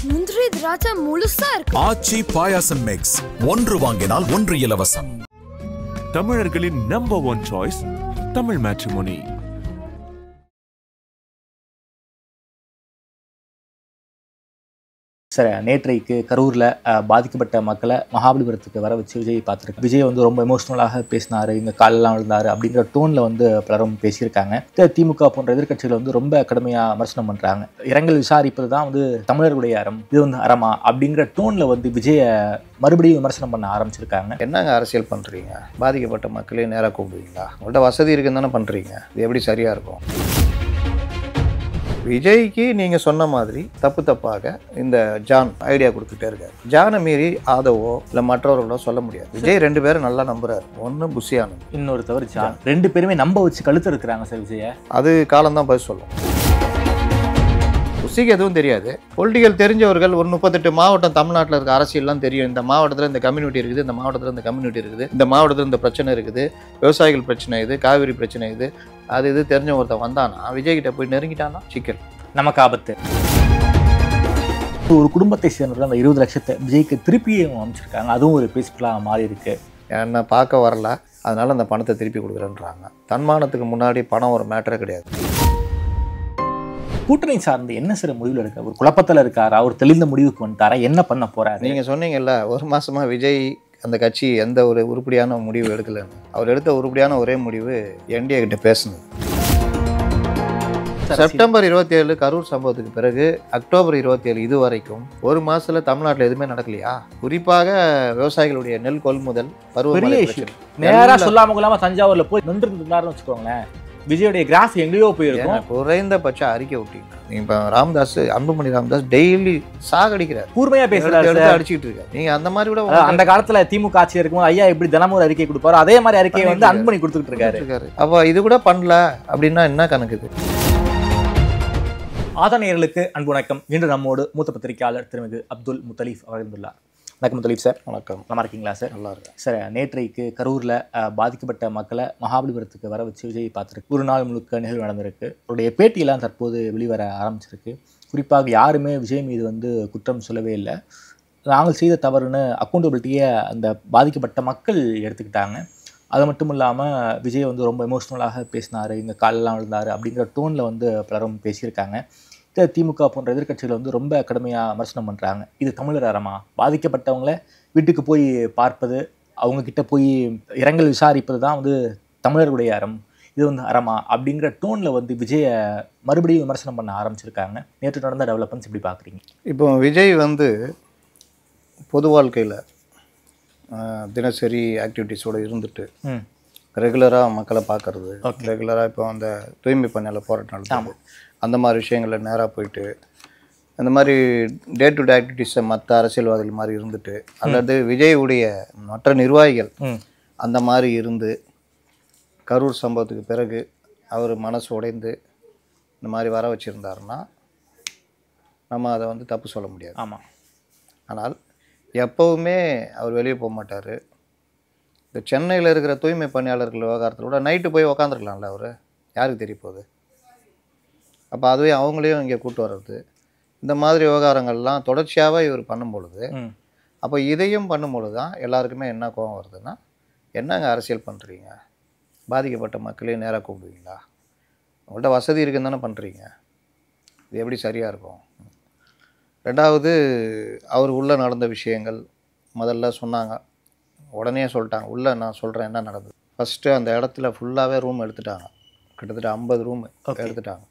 முந்திரி திராட்சை முழுசா இருக்கு. ஆச்சி பாயாசம் மிக்ஸ். ஒன்று வாங்கினால் ஒன்று இலவசம். தமிழர்களின் number 1 choice Tamil matrimony. Sir, நேற்றைக்கு கரூரில் பாதிக்கப்பட்ட மக்களை மகாபலிபுரத்துக்கு வர வச்சு விஜய் பார்த்துருக்கு. விஜய் வந்து ரொம்ப எமோஷ்னலாக பேசினார், இங்கே காலெல்லாம் விழுந்தார் அப்படிங்கிற டோனில் வந்து பலரும் பேசியிருக்காங்க. திமுக போன்ற எதிர்க்கட்சிகள் வந்து ரொம்ப கடுமையாக விமர்சனம் பண்ணுறாங்க. இரங்கல் விசாரிப்பது தான் வந்து தமிழர்களுடைய அறம், இது வந்து அறமா அப்படிங்கிற டோனில் வந்து விஜயை மறுபடியும் விமர்சனம் பண்ண ஆரம்பிச்சிருக்காங்க. என்னங்க அரசியல் பண்ணுறீங்க? பாதிக்கப்பட்ட மக்களே நேராக கூப்பிடுவீங்களா? உங்கள்கிட்ட வசதி இருக்குன்னு தானே பண்ணுறீங்க. இது எப்படி சரியாக இருக்கும்? விஜய்க்கு நீங்கள் சொன்ன மாதிரி தப்பாக இந்த ஜான் ஐடியா கொடுத்துட்டே இருக்காரு. ஜானை மீறி ஆதவோ இல்லை மற்றவர்களோ சொல்ல முடியாது. விஜய் 2 பேரும் நல்லா நம்புறாரு. ஒன்று புஷியானந்த், இன்னொருத்தவர் ஜான். 2 பேருமே நம்ப வச்சு கழுத்து இருக்கிறாங்க சார் விஜயை. அது காலம்தான் பதில் சொல்லும். புஷிக்கு எதுவும் தெரியாது. பொலிட்டிக்கல் தெரிஞ்சவர்கள் ஒரு 38 மாவட்டம் தமிழ்நாட்டில் இருக்க அரசியல்லாம் தெரியும். இந்த மாவட்டத்தில் இந்த கம்யூனிட்டி இருக்குது, இந்த மாவட்டத்தில் இந்த கம்யூனிட்டி இருக்குது, இந்த மாவட்டத்தில் இந்த பிரச்சனை இருக்குது, விவசாயிகள் பிரச்சனை இது, காவிரி பிரச்சனை இது, அது இது தெரிஞ்ச ஒருத்தன் வந்தானா விஜய்கிட்ட போய் நெருங்கிட்டானா சிக்கல், நமக்கு ஆபத்து. ஒரு குடும்பத்தை சேர்ந்த அந்த 20 லட்சத்தை விஜய்க்கு திருப்பியும் அமைச்சிருக்காங்க. அதுவும் ஒரு பீஸ்ஃபுல்லாக மாறி இருக்கு. என்னை பார்க்க வரல, அதனால அந்த பணத்தை திருப்பி கொடுக்குறேன்றாங்க. தன்மானத்துக்கு முன்னாடி பணம் ஒரு மேட்டரே கிடையாது. கூட்டணி சார்ந்து என்ன சில முடிவில் இருக்க ஒரு குழப்பத்தில் இருக்காரா? அவர் தெளிந்த முடிவுக்கு வந்துட்டாரா? என்ன பண்ண போறாரு? நீங்கள் சொன்னீங்கல்ல, ஒரு மாசமா விஜய் அந்த கட்சி எந்த ஒரு உருப்படியான முடிவு எடுக்கலன்னு. அவர் எடுத்த உருப்படியான ஒரே முடிவு என்டிஏ கிட்ட பேசுனது. செப்டம்பர் 27 கரூர் சம்பவத்துக்கு பிறகு அக்டோபர் 27 இது வரைக்கும் ஒரு மாசத்துல தமிழ்நாட்டில் எதுவுமே நடக்கலையா? குறிப்பாக விவசாயிகளுடைய நெல் கொள்முதல் பருவமழை நேரா சொல்லாம கொள்ளாம தஞ்சாவூர்ல போய் நின்று இருந்தாருன்னு வச்சுக்கோங்களேன், விஜயோடைய கிராஃப் எங்கேயோ போயிருக்கும். குறைந்தபட்ச அறிக்கை விட்டீங்க. இப்போ ராமதாஸ், அன்புமணி ராமதாஸ் டெய்லி சாகடிக்கிறார், கூர்மையா பேசுறாரு, அடிச்சுட்டு இருக்காரு. நீங்க அந்த மாதிரி கூட அந்த காலத்துல திமுக ஆட்சி இருக்கும் ஐயா எப்படி தினமும் ஒரு அறிக்கை கொடுப்பாரோ அதே மாதிரி அறிக்கையை வந்து அன்புமணி கொடுத்துட்டு இருக்காரு. அப்போ இது கூட பண்ணல அப்படின்னா என்ன கணக்குது? ஆதரணியர்களுக்கு அன்பு வணக்கம். இன்று நம்மோடு மூத்த பத்திரிகையாளர் திருமிகு அப்துல் முத்தலீஃப் அவர்ந்துள்ளார். வணக்கம் முத்தலீஃப் சார். வணக்கம். நல்லா இருக்கீங்களா சார்? நல்லா இருக்கேன் சார். நேற்றைக்கு கரூரில் பாதிக்கப்பட்ட மக்களை மகாபலிபுரத்துக்கு வர வச்சு விஜய் பார்த்துருக்கு. ஒரு நாள் முழுக்க நிகழ்வு நடந்திருக்கு. அவருடைய பேட்டியெல்லாம் தற்போது வெளிவர ஆரம்பிச்சிருக்கு. குறிப்பாக யாருமே விஜய் மீது வந்து குற்றம் சொல்லவே இல்லை. நாங்கள் செய்த தவறுன்னு அக்கௌண்டபிலிட்டியை அந்த பாதிக்கப்பட்ட மக்கள் எடுத்துக்கிட்டாங்க. அது மட்டும் இல்லாமல் விஜய் வந்து ரொம்ப எமோஷ்னலாக பேசினார், இங்கே காலெல்லாம் விழுந்தார் அப்படிங்கிற டோனில் வந்து பலரும் பேசியிருக்காங்க. திமுக போன்ற எதிர்க்கட்சிகள் வந்து ரொம்ப கடுமையாக விமர்சனம் பண்ணுறாங்க. இது தமிழர் அறமா? பாதிக்கப்பட்டவங்கள வீட்டுக்கு போய் பார்ப்பது, அவங்கக்கிட்ட போய் இரங்கல் விசாரிப்பது தான் வந்து தமிழர்களுடைய அறம், இது வந்து அறமா அப்படிங்கிற டோனில் வந்து விஜயை மறுபடியும் விமர்சனம் பண்ண ஆரம்பிச்சிருக்காங்க. நேற்று நடந்த டெவலப்மெண்ட்ஸ் எப்படி பார்க்குறீங்க? இப்போ விஜய் வந்து பொது வாழ்க்கையில் தினசரி ஆக்டிவிட்டீஸோடு இருந்துட்டு ரெகுலராக மக்களை பார்க்கறது, ரெகுலராக இப்போ அந்த தூய்மை பணியாளர் போராட்டம் நடத்தும் அந்த மாதிரி விஷயங்களில் நேராக போயிட்டு அந்த மாதிரி டே டு டே ஆக்டிவிட்டீஸை மற்ற அரசியல்வாதிகள் மாதிரி இருந்துட்டு, அல்லது விஜயுடைய மற்ற நிர்வாகிகள் அந்த மாதிரி இருந்து கரூர் சம்பவத்துக்கு பிறகு அவர் மனசு உடைந்து இந்த மாதிரி வர வச்சுருந்தாருன்னா நம்ம அதை வந்து தப்பு சொல்ல முடியாது. ஆமாம். ஆனால் எப்போவுமே அவர் வெளியே போக மாட்டார். இந்த சென்னையில் இருக்கிற தூய்மை பணியாளர்கள் விவகாரத்தில் கூட நைட்டு போய் உக்காந்துருக்கலாம்ல, அவர் யாருக்கு தெரிய போகுது? அப்போ அதுவே அவங்களையும் இங்கே கூப்பிட்டு வர்றது, இந்த மாதிரி விவகாரங்கள்லாம் தொடர்ச்சியாகவே இவர் பண்ணும்பொழுது, அப்போ இதையும் பண்ணும்பொழுது தான் எல்லாருக்குமே என்ன கோபம் வருதுன்னா, என்னங்க அரசியல் பண்ணுறீங்க? பாதிக்கப்பட்ட மக்களே நேராக கூப்பிடுவீங்களா? உங்கள்கிட்ட வசதி இருக்குன்னு தானே பண்ணுறீங்க. இது எப்படி சரியாக இருக்கும்? ரெண்டாவது, அவர் உள்ளே நடந்த விஷயங்கள் முதல்ல சொன்னாங்க, உடனே சொல்லிட்டாங்க. உள்ளே நான் சொல்கிறேன் என்ன நடந்தது. ஃபஸ்ட்டு அந்த இடத்துல ஃபுல்லாகவே ரூம் எடுத்துட்டாங்க. கிட்டத்தட்ட 50 ரூம் எடுத்துட்டாங்க.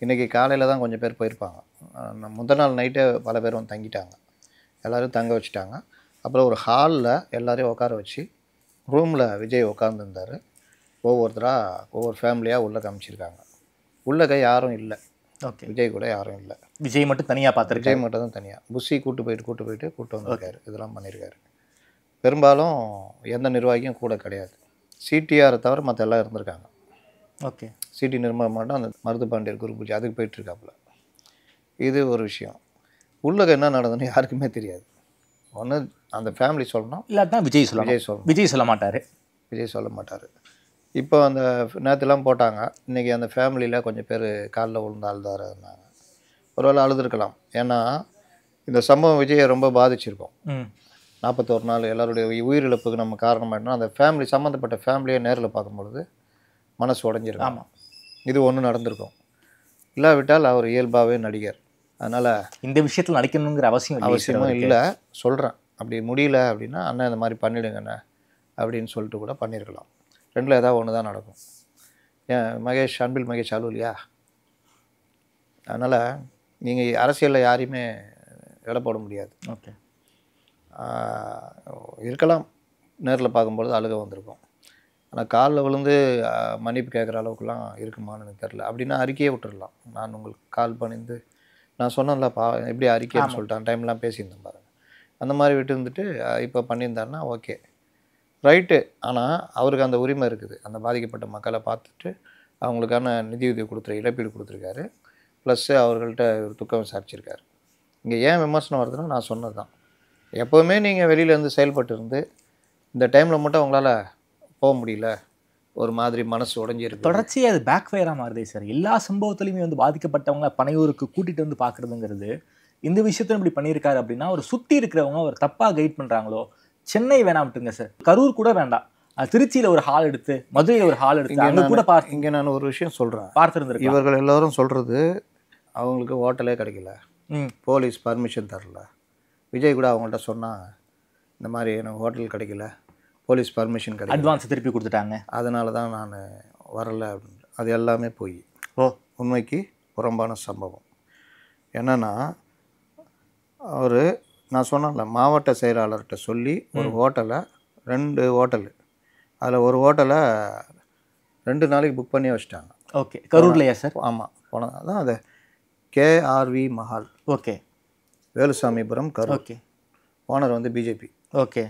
இன்றைக்கி காலையில் தான் கொஞ்சம் பேர் போயிருப்பாங்க. முதல் நாள் நைட்டே பல பேர் வந்து தங்கிட்டாங்க. எல்லோரும் தங்க வச்சுட்டாங்க. அப்புறம் ஒரு ஹாலில் எல்லோரையும் உட்கார வச்சு ரூமில் விஜய் உட்காந்துருந்தார். ஒவ்வொருத்தராக ஒவ்வொரு ஃபேமிலியாக உள்ளே காமிச்சிருக்காங்க. உள்ளே யாரும் இல்லை. ஓகே. விஜய் கூட யாரும் இல்லை. விஜய் மட்டும் தனியாக பார்த்துருக்கு. விஜய் மட்டும் தான் தனியாக. புஷி கூட்டு போயிட்டு வந்திருக்காரு. இதெல்லாம் பண்ணியிருக்காரு. பெரும்பாலும் எந்த நிர்வாகியும் கூட கிடையாது. சிடிஆரை தவிர மற்ற எல்லாம் இருந்திருக்காங்க. ஓகே. சிடி நிர்மலா மட்டும் அந்த மருது பாண்டியர் குரு பூஜை அதுக்கு போயிட்டுருக்காப்புல. இது ஒரு விஷயம். உள்ளக என்ன நடந்ததுன்னு யாருக்குமே தெரியாது. ஒன்று அந்த ஃபேமிலி சொல்லணும், இல்லாதான் விஜய் சொல்லணும். விஜய் சொல்ல மாட்டார். விஜய் சொல்ல மாட்டார். இப்போ அந்த நேற்றுலாம் போட்டாங்க. இன்றைக்கி அந்த ஃபேமிலியில் கொஞ்சம் பேர் காலில் விழுந்து அழுதாருன்னாங்க. ஒருவேளை அழுதுருக்கலாம். ஏன்னா இந்த சம்பவம் விஜயை ரொம்ப பாதிச்சிருக்கும். ம் 41 நாள் எல்லாருடைய உயிரிழப்புக்கு நம்ம காரணமாயிட்டோம். அந்த ஃபேமிலி சம்மந்தப்பட்ட ஃபேமிலியை நேரில் பார்க்கும்பொழுது மனசு உடஞ்சிருக்கும். ஆமாம். இது ஒன்று நடந்திருக்கும். இல்லாவிட்டால் அவர் இயல்பாகவே நடிகர். அதனால் இந்த விஷயத்தில் நடிக்கணுங்கிற அவசியமும் இல்லை. சொல்கிறேன், அப்படி முடியல அப்படின்னா அண்ணன் இந்த மாதிரி பண்ணிவிடுங்கண்ணே அப்படின்னு சொல்லிட்டு கூட பண்ணியிருக்கலாம். ரெண்டில் ஏதாவது ஒன்று தான் நடக்கும். ஏன் மகேஷ், அன்பில் மகேஷ் அலுவலியா? அதனால் நீங்கள் அரசியலில் யாரையுமே எடை போட முடியாது. ஓகே. இருக்கலாம், நேரில் பார்க்கும்பொழுது அழுக வந்திருக்கும். ஆனால் காலில் விழுந்து மன்னிப்பு கேட்குற அளவுக்குலாம் இருக்குமான்னு எனக்கு தெரில. அப்படின்னா அறிக்கையே விட்டுடலாம். நான் உங்களுக்கு கால் பண்ணிந்து நான் சொன்னேன்லப்பா எப்படி அறிக்கைன்னு சொல்லிட்டு அந்த டைம்லாம் பேசியிருந்தேன் பாருங்கள். அந்த மாதிரி விட்டு இருந்துட்டு இப்போ பண்ணியிருந்தாருன்னா ஓகே ரைட்டு. ஆனால் அவருக்கு அந்த உரிமை இருக்குது. அந்த பாதிக்கப்பட்ட மக்களை பார்த்துட்டு அவங்களுக்கான நிதியுதவி இழப்பீடு கொடுத்துருக்காரு. ப்ளஸ்ஸு அவர்கள்ட்ட ஒரு துக்கம் விசாரிச்சிருக்காரு. இங்கே ஏன் விமர்சனம் வருதுன்னா நான் சொன்னது தான். எப்போவுமே நீங்கள் வெளியிலேருந்து செயல்பட்டு இருந்து இந்த டைமில் மட்டும் அவங்களால போக முடியல, ஒரு மாதிரி மனசு உடஞ்சிருக்கு. தொடர்ச்சியாக அது பேக் ஃபயராக மாறுதே சார். எல்லா சம்பவத்துலையுமே வந்து பாதிக்கப்பட்டவங்க பனையூருக்கு கூட்டிகிட்டு வந்து பார்க்குறதுங்கிறது இந்த விஷயத்துல இப்படி பண்ணியிருக்காரு அப்படின்னா ஒரு சுற்றி இருக்கிறவங்க ஒரு தப்பாக கைட் பண்ணுறாங்களோ. சென்னை வேணாம்ட்டுங்க சார், கரூர் கூட வேண்டாம், திருச்சியில் ஒரு ஹால் எடுத்து, மதுரையில் ஒரு ஹால் எடுத்து அங்கே கூட இங்கே நான் ஒரு விஷயம் சொல்கிறேன். பார்த்துருந்துருக்கு. இவர்கள் எல்லோரும் சொல்கிறது அவங்களுக்கு ஹோட்டலே கிடைக்கல, போலீஸ் பர்மிஷன் தரல. விஜய் கூட அவங்கள்ட்ட சொன்னாங்க இந்த மாதிரி எனக்கு ஹோட்டல் கிடைக்கல, போலீஸ் பர்மிஷன் கிடைக்கல, அட்வான்ஸ் திருப்பி கொடுத்துட்டாங்க, அதனால தான் நான் வரலை அப்படின்னு. அது எல்லாமே போய் உண்மைக்கு புறம்பான சம்பவம். என்னென்னா அவர் நான் சொன்னேன்ல மாவட்ட செயலாளர்கிட்ட சொல்லி ஒரு ஹோட்டலை 2 ஹோட்டலு அதில் ஒரு ஹோட்டலை 2 நாளைக்கு புக் பண்ணி வச்சுட்டாங்க. ஓகே. கரூர்லையா சார்? ஆமாம், போனது அதான் அது KRV Mahal. Okay. Velusamipuram Karur. Okay. Owner வந்து பிஜேபி. ஓகே.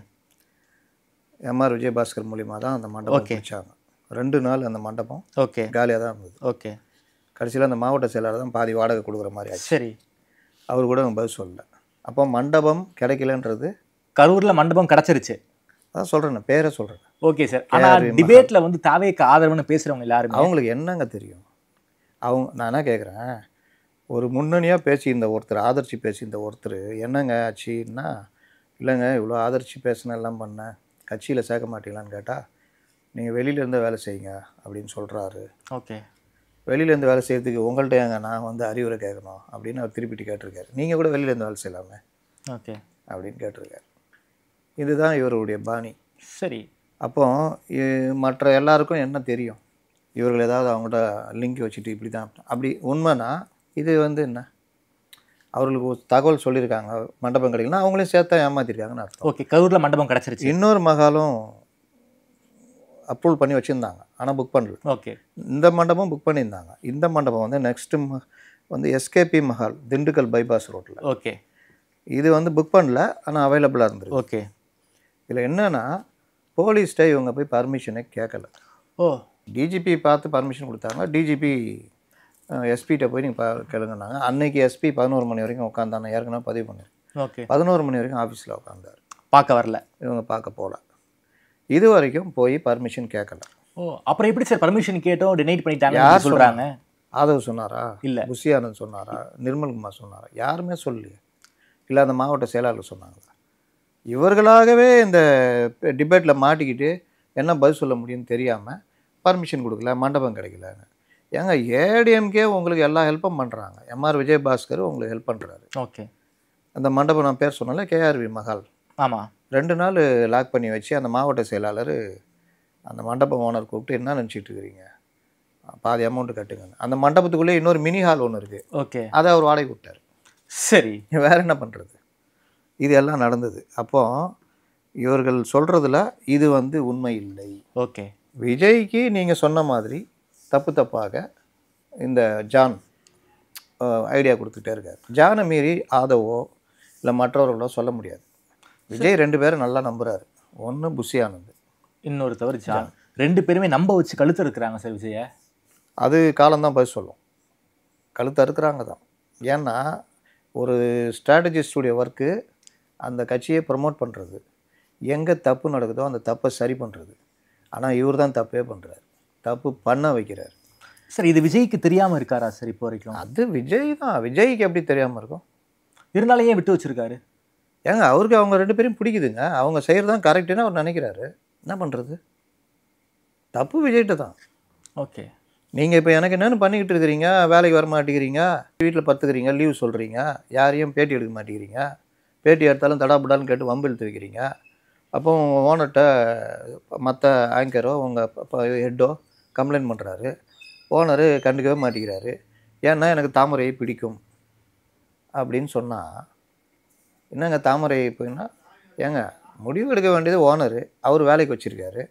எம்ஆர் விஜயபாஸ்கர் மூலிமா தான் அந்த மண்டபம் வச்சாங்க. 2 நாள் அந்த மண்டபம் ஓகே காலியாக தான் இருந்தது. ஓகே. கடைசியில் அந்த மாவட்ட செயலாளர் தான் பாதி வாடகை கொடுக்குற மாதிரி ஆச்சு. சரி. அவர் கூட பதில் சொல்லலை. அப்போ மண்டபம் கிடைக்கலன்றது கரூரில் மண்டபம் கிடச்சிருச்சு. அதான் சொல்கிறேன், பேரை சொல்கிறேன். Okay sir. ஆனால் டிபேட்டில் வந்து தாவேக்கு ஆதரவுன்னு பேசுகிறவங்க எல்லாருமே அவங்களுக்கு என்னங்க தெரியும்? நான் என்ன கேட்குறேன், ஒரு முன்னணியாக பேசியிருந்த ஒருத்தர், ஆதரிச்சு பேசியிருந்த ஒருத்தர் என்னங்க ஆச்சுன்னா, இல்லைங்க இவ்வளோ ஆதரிச்சு பேசின எல்லாம் பண்ணேன், கட்சியில் சேர்க்க மாட்டீங்களான்னு கேட்டால் நீங்கள் வெளியிலேருந்து வேலை செய்யுங்க அப்படின்னு சொல்கிறாரு. ஓகே. வெளியிலேருந்து வேலை செய்கிறதுக்கு உங்கள்கிட்ட ஏங்க நான் வந்து அறிவுரை கேட்கணும் அப்படின்னு அவர் திருப்பிட்டு கேட்டிருக்காரு. நீங்கள் கூட வெளியிலேருந்து வேலை செய்யலாமே ஓகே அப்படின்னு கேட்டிருக்காரு. இதுதான் இவருடைய பாணி. சரி. அப்போ மற்ற எல்லாருக்கும் என்ன தெரியும், இவர்கள் ஏதாவது அவங்கள்ட்ட லிங்க் வச்சுட்டு இப்படி தான் அப்படி உண்மைனா இது வந்து என்ன, அவர்களுக்கு ஒரு தகவல் சொல்லியிருக்காங்க மண்டபம் கிடைக்கலன்னா அவங்களையும் சேர்த்தா ஏமாத்திருக்காங்கன்னு அர்த்தம். ஓகே. கரூரில் மண்டபம் கிடச்சிருச்சு. இன்னொரு மகாலும் அப்ரூவல் பண்ணி வச்சுருந்தாங்க, ஆனால் புக் பண்ணல. ஓகே. இந்த மண்டபம் புக் பண்ணியிருந்தாங்க. இந்த மண்டபம் வந்து நெக்ஸ்ட்டு வந்து எஸ்கேபி மஹால் திண்டுக்கல் பைபாஸ் ரோட்டில். ஓகே. இது வந்து புக் பண்ணல, ஆனால் அவைலபிளாக இருந்தது. ஓகே. இதில் என்னென்னா போலீஸ்கிட்ட இவங்க போய் பர்மிஷனே கேட்கல. டிஜிபி பார்த்து பர்மிஷன் கொடுத்தாங்க. டிஜிபி எஸ்பிகிட்ட போய் நீங்கள் கேளுங்கன்னாங்க. அன்னைக்கு எஸ்பி 11 மணி வரைக்கும் உட்காந்தாங்க. ஏற்கனவே பதிவு பண்ணிருக்கேன். ஓகே. 11 மணி வரைக்கும் ஆஃபீஸில் உட்காந்தார். பார்க்க வரல, இவங்க பார்க்க போகல. இது வரைக்கும் போய் பர்மிஷன் கேட்கல. அப்புறம் எப்படி சார் பர்மிஷன் கேட்டோம் டினைட் பண்ணிட்டாங்க? யார் சொல்கிறாங்க? ஆதவ் சொன்னாரா? இல்லை. புஷியானந்த் சொன்னாரா? நிர்மல்குமார் சொன்னாரா? யாருமே சொல்லலையே. இல்லை அந்த மாவட்ட செயலாளர் சொன்னாங்களா? இவர்களாகவே இந்த டிபேட்டில் மாட்டிக்கிட்டு என்ன பதில் சொல்ல முடியும்னு தெரியாமல் பர்மிஷன் கொடுக்கல, மண்டபம் கிடைக்கலன்னு. ஏங்க ஏடிஎம்கே உங்களுக்கு எல்லா ஹெல்ப்பும் பண்ணுறாங்க. எம்ஆர் விஜயபாஸ்கர் உங்களுக்கு ஹெல்ப் பண்ணுறாரு. ஓகே. அந்த மண்டபம் நான் பேர் சொன்னால கேஆர்வி மஹால். ஆமாம். 2 நாள் லாக் பண்ணி வச்சு அந்த மாவட்ட செயலாளர் அந்த மண்டபம் ஓனர் கூப்பிட்டு என்ன நினச்சிட்டு இருக்கிறீங்க, பாதி அமௌண்ட்டு கட்டுங்க. அந்த மண்டபத்துக்குள்ளே இன்னொரு மினி ஹால் ஒன்று இருக்குது. ஓகே. அதை அவர் வாடகை விட்டார். சரி. வேறு என்ன பண்ணுறது? இது எல்லாம் நடந்தது. அப்போது இவர்கள் சொல்கிறதுல இது வந்து உண்மை இல்லை. ஓகே. விஜய்க்கு நீங்கள் சொன்ன மாதிரி தப்பாக இந்த ஜான் ஐடியா கொடுத்துட்டே இருக்கார். ஜானை மீறி ஆதவோ இல்லை மற்றவர்களோ சொல்ல முடியாது. விஜய் 2 பேரும் நல்லா நம்புகிறாரு. ஒன்று புஷி ஆனந்த், இன்னொருத்தவர் ஜான். 2 பேருமே நம்ப வச்சு கழுத்து இருக்கிறாங்க சார் விஜயை. அது காலம்தான் பதில் சொல்லும். கழுத்து அறுக்கிறாங்க தான். ஏன்னா ஒரு ஸ்ட்ராட்டஜிஸ்டுடைய ஒர்க்கு அந்த கட்சியை ப்ரமோட் பண்ணுறது, எங்கே தப்பு நடக்குதோ அந்த தப்பை சரி பண்ணுறது. ஆனால் இவர் தான் தப்பே பண்ணுறாரு, தப்பு பண்ண வைக்கிறார். சார் இது விஜய்க்கு தெரியாமல் இருக்காரா சார் இப்போ வரைக்கும்? அது விஜய் தான். விஜய்க்கு எப்படி தெரியாமல் இருக்கும்? இருந்தாலும் ஏன் விட்டு வச்சிருக்காரு? ஏங்க அவருக்கு அவங்க 2 பேரையும் பிடிக்குதுங்க. அவங்க செய்கிறது தான் கரெக்டுன்னு அவர் நினைக்கிறாரு. என்ன பண்ணுறது? தப்பு விஜய்கிட்ட தான். ஓகே. நீங்கள் இப்போ எனக்கு என்னென்னு பண்ணிக்கிட்டு இருக்கிறீங்க, வேலைக்கு வர மாட்டேங்கிறீங்க, வீட்டில் படுத்துக்கிறீங்க, லீவ் சொல்கிறீங்க, யாரையும் பேட்டி எடுக்க மாட்டேங்கிறீங்க, பேட்டி எடுத்தாலும் தடாபுடான்னு கேட்டு வம்பு இழுத்து வைக்கிறீங்க. அப்போ உங்கள் ஓனர்கிட்ட மற்ற ஆங்கரோ உங்கள் ஹெட்டோ கம்ப்ளைண்ட் பண்ணுறாரு. ஓனரு கண்டுக்கவே மாட்டேங்கிறாரு. ஏன்னா எனக்கு தாமரையை பிடிக்கும் அப்படின்னு சொன்னால் என்னங்க தாமரை இப்போன்னா ஏங்க முடிவு எடுக்க வேண்டியது ஓனரு. அவர் வேலைக்கு வச்சுருக்காரு.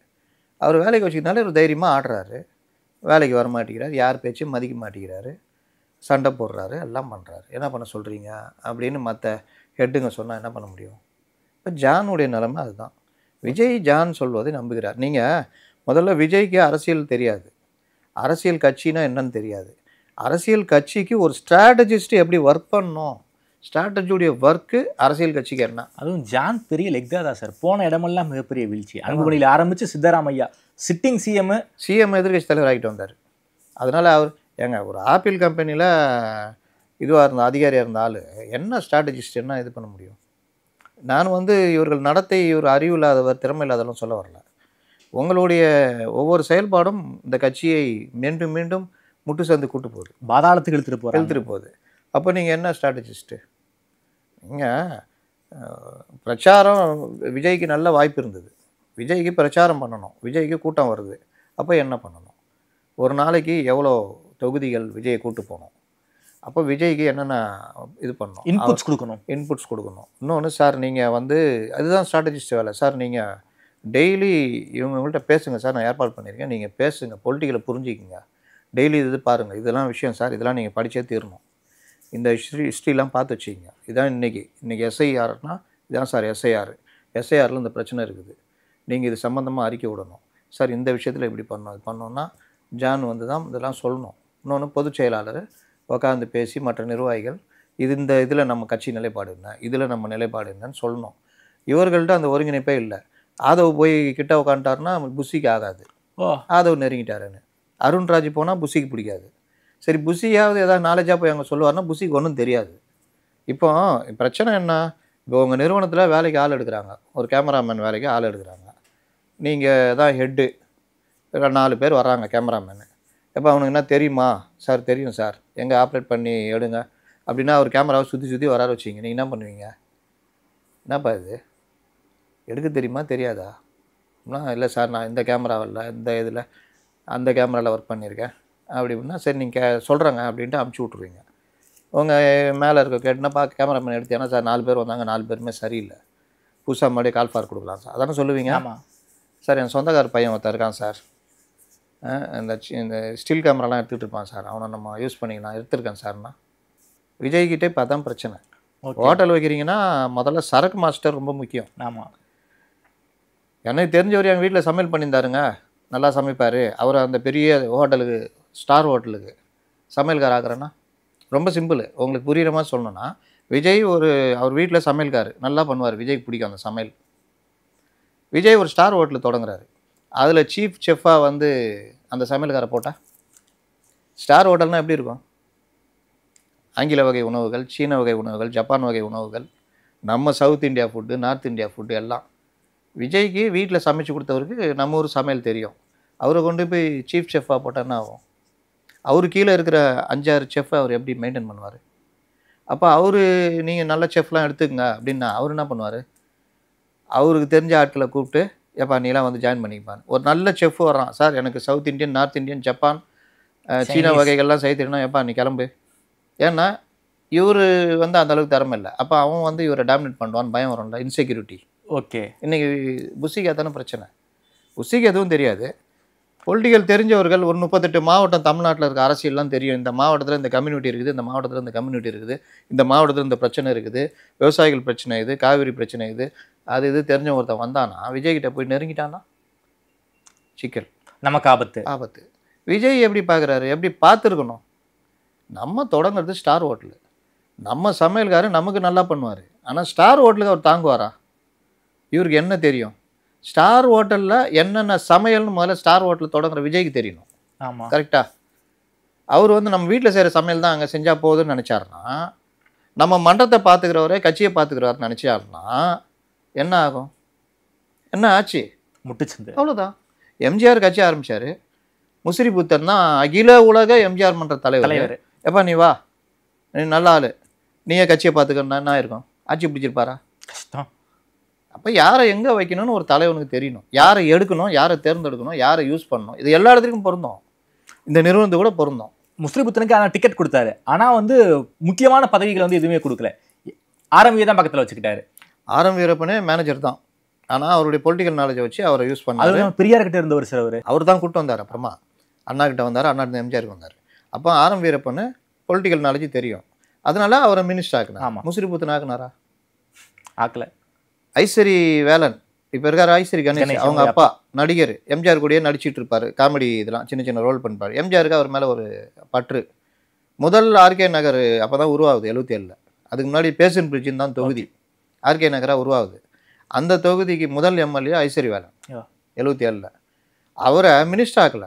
அவர் வேலைக்கு வச்சுக்கிறதுனால இவர் தைரியமாக ஆடுறாரு. வேலைக்கு வர மாட்டேங்கிறார், யார் பேச்சும் மதிக்க மாட்டேங்கிறாரு, சண்டை போடுறாரு, எல்லாம் பண்ணுறாரு. என்ன பண்ண சொல்கிறீங்க அப்படின்னு மற்ற ஹெட்டுங்க சொன்னால் என்ன பண்ண முடியும்? இப்போ ஜானுடைய நிலைமை அதுதான். விஜய் ஜான் சொல்வதை நம்புகிறார். நீங்கள் முதல்ல விஜய்க்கு அரசியல் தெரியாது, அரசியல் கட்சினா என்னன்னு தெரியாது. அரசியல் கட்சிக்கு ஒரு ஸ்ட்ராட்டஜிஸ்ட் எப்படி ஒர்க் பண்ணணும், ஸ்ட்ராட்டஜியுடைய ஒர்க்கு அரசியல் கட்சிக்கு என்ன? அதுவும் ஜான் பெரிய லெக்தா தான் சார். போன இடமெல்லாம் மிகப்பெரிய வீழ்ச்சி. அன்புமணியில் ஆரம்பித்து சித்தராமையா சிட்டிங் சிஎம் எதிர்கட்சி தலைவர் ஆகிட்டு வந்தார். அதனால் அவர் ஏங்க ஒரு ஆப்பிள் கம்பெனியில் இதுவாக இருந்த அதிகாரியாக இருந்த ஆள் என்ன ஸ்ட்ராட்டஜிஸ்ட் என்ன இது பண்ண முடியும்? நான் இவர்கள் நடத்தை இவர் அறிவு இல்லாதவர், திறமை இல்லாதவரும் சொல்ல வரல. உங்களுடைய ஒவ்வொரு செயல்பாடும் இந்த கட்சியை மீண்டும் மீண்டும் முட்டு சேர்ந்து கூட்டு போகுது, பாதாளத்துக்கு இழுத்துட்டு போகுது. அப்போ நீங்கள் என்ன ஸ்ட்ராட்டஜிஸ்ட்டு? நீங்கள் பிரச்சாரம் விஜய்க்கு நல்ல வாய்ப்பு இருந்தது. விஜய்க்கு பிரச்சாரம் பண்ணணும், விஜய்க்கு கூட்டம் வருது. அப்போ என்ன பண்ணணும்? ஒரு நாளைக்கு எவ்வளோ தொகுதிகள் விஜயை கூட்டு போகணும்? அப்போ விஜய்க்கு என்னென்ன இது பண்ணணும்? இன்புட்ஸ் கொடுக்கணும். இன்னொன்று சார், நீங்கள் அதுதான் ஸ்ட்ராட்டஜிஸ்ட் வேலை. சார் நீங்கள் டெய்லி இவங்கள்ட்ட பேசுங்க சார், நான் ஏற்பாடு பண்ணியிருக்கேன், நீங்கள் பேசுங்க, பொலிட்டிக்கலை புரிஞ்சிக்கிங்க, டெய்லி இது பாருங்கள், இதெல்லாம் விஷயம் சார், இதெல்லாம் நீங்கள் படித்தே தீரணும், இந்த ஹிஸ்ட்ரிலாம் பார்த்து வச்சுக்கிங்க. இதுதான் இன்றைக்கி எஸ்ஐஆர்னா இதுதான் சார் எஸ்ஐஆரில் இந்த பிரச்சனை இருக்குது, நீங்கள் இது சம்மந்தமாக அறிக்கை விடணும் சார், இந்த விஷயத்தில் இப்படி பண்ணணும், இது பண்ணோன்னா ஜான் தான் இதெல்லாம் சொல்லணும். இன்னொன்று பொதுச் செயலாளர் உட்காந்து பேசி மற்ற நிர்வாகிகள் இந்த இதில் நம்ம கட்சி நிலைப்பாடு என்ன, இதில் நம்ம நிலைப்பாடு என்னன்னு சொல்லணும். இவர்கள்ட்ட அந்த ஒருங்கிணைப்பே இல்லை. ஆதவ் போய் கிட்ட உட்காந்துட்டாருன்னா புஷிக்கு ஆகாது. ஆதவ் நெருங்கிட்டாருன்னு. அருண்ராஜ் போனால் புஷிக்கு பிடிக்காது. சரி, புஷியாவது ஏதாவது நாலேஜாக போய் அங்கே சொல்லுவார்னா புஷிக்கு ஒன்றும் தெரியாது. இப்போ பிரச்சனை என்ன? இப்போ உங்கள் நிறுவனத்தில் வேலைக்கு ஆள் எடுக்கிறாங்க, ஒரு கேமராமேன் வேலைக்கு ஆள் எடுக்கிறாங்க. நீங்கள் தான் ஹெட்டு, 4 பேர் வர்றாங்க கேமராமேனு. எப்போ அவனுக்கு என்ன தெரியுமா? சார் தெரியும் சார், எங்கே ஆப்ரேட் பண்ணி எடுங்க அப்படின்னா அவர் கேமராவை சுற்றி வராரு வச்சிங்க, நீங்கள் என்ன பண்ணுவீங்க? என்னப்பா இது எடுக்க தெரியுமா தெரியாதா? இல்லை சார், நான் இந்த கேமராவில் இந்த இதில் அந்த கேமராவில் ஒர்க் பண்ணியிருக்கேன் அப்படின்னா சரி நீங்கள் சொல்கிறேங்க அப்படின்ட்டு அமுச்சு விட்ருவீங்க. உங்கள் மேலே இருக்க கேட்டுனாப்பா கேமராமேன் எடுத்து, ஏன்னா சார் 4 பேர் வந்தாங்க, 4 பேருமே சரியில்லை, புதுசாக மறுபடியும் கால் ஃபார் கொடுக்கலாம் சார், அதானே சொல்லுவீங்க. ஆமாம் சார், என் சொந்தக்கார பையன் ஒருத்தர் இருக்கான் சார், இந்த ஸ்டில் கேமராலாம் எடுத்துகிட்டு இருப்பான் சார், அவனை நம்ம யூஸ் பண்ணிக்கலாம், எடுத்துருக்கேன் சார்னா. விஜய்கிட்டே இப்போ அதான் பிரச்சனை. ஹோட்டல் வைக்கிறீங்கன்னா முதல்ல சரக்கு மாஸ்டர் ரொம்ப முக்கியம். ஆமாம், எனக்கு தெரிஞ்சவர் எங்கள் வீட்டில் சமையல் பண்ணியிருந்தாருங்க, நல்லா சமைப்பார். அவர் அந்த பெரிய ஹோட்டலுக்கு, ஸ்டார் ஹோட்டலுக்கு சமையல்கார் ஆகிறேன்னா ரொம்ப சிம்பிள். உங்களுக்கு புரிகிற மாதிரி சொல்லணுன்னா, விஜய் அவர் வீட்டில் சமையல்கார் நல்லா பண்ணுவார், விஜய்க்கு பிடிக்கும் அந்த சமையல். விஜய் ஒரு ஸ்டார் ஹோட்டல் தொடங்குறாரு, அதில் சீஃப் செஃப்பாக அந்த சமையல்காரை போட்டால் ஸ்டார் ஹோட்டல்னால் எப்படி இருக்கும்? ஆங்கில வகை உணவுகள், சீன வகை உணவுகள், ஜப்பான் வகை உணவுகள், நம்ம south India food, north India food எல்லாம். விஜய்க்கு வீட்டில் சமைச்சு கொடுத்தவருக்கு நம்ம ஊர் சமையல் தெரியும். அவரை கொண்டு போய் சீஃப் செஃப்பாக போட்டால் என்ன ஆகும்? அவர் கீழே இருக்கிற 5-6 செஃப்பை அவர் எப்படி மெயின்டைன் பண்ணுவார்? அப்போ நீங்கள் நல்ல செஃப்லாம் எடுத்துக்கங்க அப்படின்னா அவர் என்ன பண்ணுவார்? அவருக்கு தெரிஞ்ச ஆட்களை கூப்பிட்டு, ஏப்பா நீலாம் ஜாயின் பண்ணிப்பான். ஒரு நல்ல செஃப் வர்றான் சார், எனக்கு south Indian, north Indian, Japan, சீன வகைகள்லாம் செய்ய தெரியும்னா, ஏப்பா நீ கிளம்பு. ஏன்னா இவர் அந்தளவுக்கு திறமை இல்லை. அப்போ அவன் இவரை டாமினேட் பண்ணுவான்னு பயம் வரும்ல, இன்செக்யூரிட்டி. ஓகே, இன்றைக்கி புஷிக்கு தானே பிரச்சனை. புஷிக்கு எதுவும் தெரியாது. பொலிட்டிக்கல் தெரிஞ்சவர்கள் ஒரு 38 மாவட்டம் தமிழ்நாட்டில் இருக்க அரசியல்லாம் தெரியும். இந்த மாவட்டத்தில் இந்த கம்யூனிட்டி இருக்குது, இந்த மாவட்டத்தில் இந்த கம்யூனிட்டி இருக்குது, இந்த மாவட்டத்தில் இந்த பிரச்சனை இருக்குது, விவசாயிகள் பிரச்சனை இது, காவிரி பிரச்சனை இது, இது தெரிஞ்ச ஒருத்தன் வந்தானா, விஜய்கிட்ட போய் நெருங்கிட்டானா சிக்கல், நமக்கு ஆபத்து. விஜய் எப்படி பார்க்குறாரு? எப்படி பார்த்துருக்கணும்? நம்ம தொடங்குறது ஸ்டார் ஹோட்டலு, நம்ம சமையல்காரர் நமக்கு நல்லா பண்ணுவார். ஆனால் ஸ்டார் ஹோட்டலுக்கு அவர் தாங்குவாரா? இவருக்கு என்ன தெரியும்? ஸ்டார் ஹோட்டலில் என்னென்ன சமையல்னு முதல்ல ஸ்டார் ஹோட்டலில் தொடங்குற விஜய்க்கு தெரியணும். ஆமாம், கரெக்டாக. அவர் நம்ம வீட்டில் செய்கிற சமையல் தான் அங்கே செஞ்சால் போகுதுன்னு நினச்சாருன்னா நம்ம மன்றத்தை பார்த்துக்கிறவரே கட்சியை பார்த்துக்கிறவர்னு நினச்சாருன்னா என்ன ஆகும்? என்ன ஆச்சு? முட்டுச்சந்து. அவ்வளோதான். எம்ஜிஆர் கட்சி ஆரம்பித்தார். முசிறிபுத்தன் தான் அகில உலக எம்ஜிஆர் மன்ற தலைவர். எப்பா நீ வா, நீ நல்ல ஆள், நீயே கட்சியை பார்த்துக்கணுன்னா என்ன இருக்கும்? ஆட்சி பிடிச்சிருப்பாரா? கஷ்டம். அப்போ யாரை எங்கே வைக்கணும்னு ஒரு தலைவனுக்கு தெரியணும். யாரை எடுக்கணும், யாரை தேர்ந்தெடுக்கணும், யாரை யூஸ் பண்ணணும். இது எல்லா இடத்துக்கும் பொருந்தும். இந்த நிறுவனத்து கூட பொருந்தும். முஸ்லிபுத்தனுக்கு ஆனால் டிக்கெட் கொடுத்தாரு. ஆனால் வந்து முக்கியமான பதவிகளை வந்து எதுவுமே கொடுக்கல. ஆர்எம்வியை தான் பக்கத்தில் வச்சுக்கிட்டாரு. ஆர்எம் வீரப்பனே மேனேஜர் தான். ஆனால் அவருடைய பொலிட்டிக்கல் நாலேஜை வச்சு அவரை யூஸ் பண்ணாரு. அதுவும் பெரியார் கிட்ட இருந்தவர் சார். அவர் தான் கூப்பிட்டு வந்தார். அப்புறமா அண்ணா கிட்ட வந்தார், அண்ணா கிட்ட எம்ஜிஆருக்கு வந்தார். அப்போ ஆர்எம் வீரப்பன்னு பொலிட்டிக்கல் நாலேஜ் தெரியும். அதனால அவரை மினிஸ்டர் ஆக்குனார். ஆமாம். முசிறிபுத்தன் ஆக்குனாரா? ஆக்கல. ஐஸ்வரி வேலன் இப்போ இருக்கார். ஐஸ்வரி கணேஷ் அவங்க அப்பா நடிகர். எம்ஜிஆர் கூடயே நடிச்சிட்டு இருப்பார். காமெடி இதெல்லாம் சின்ன சின்ன ரோல் பண்ணிப்பார். எம்ஜிஆருக்கு அவர் மேலே ஒரு பற்று. முதல் ஆர்கே நகர் அப்போ தான் உருவாகுது 77. அதுக்கு முன்னாடி பேசன் பிரிட்ஜின் தான் தொகுதி ஆர்கே நகராக உருவாகுது. அந்த தொகுதிக்கு முதல் எம்எல்ஏ ஐஸ்வரி வேலன் 77. அவரை மினிஸ்டர் ஆக்கல,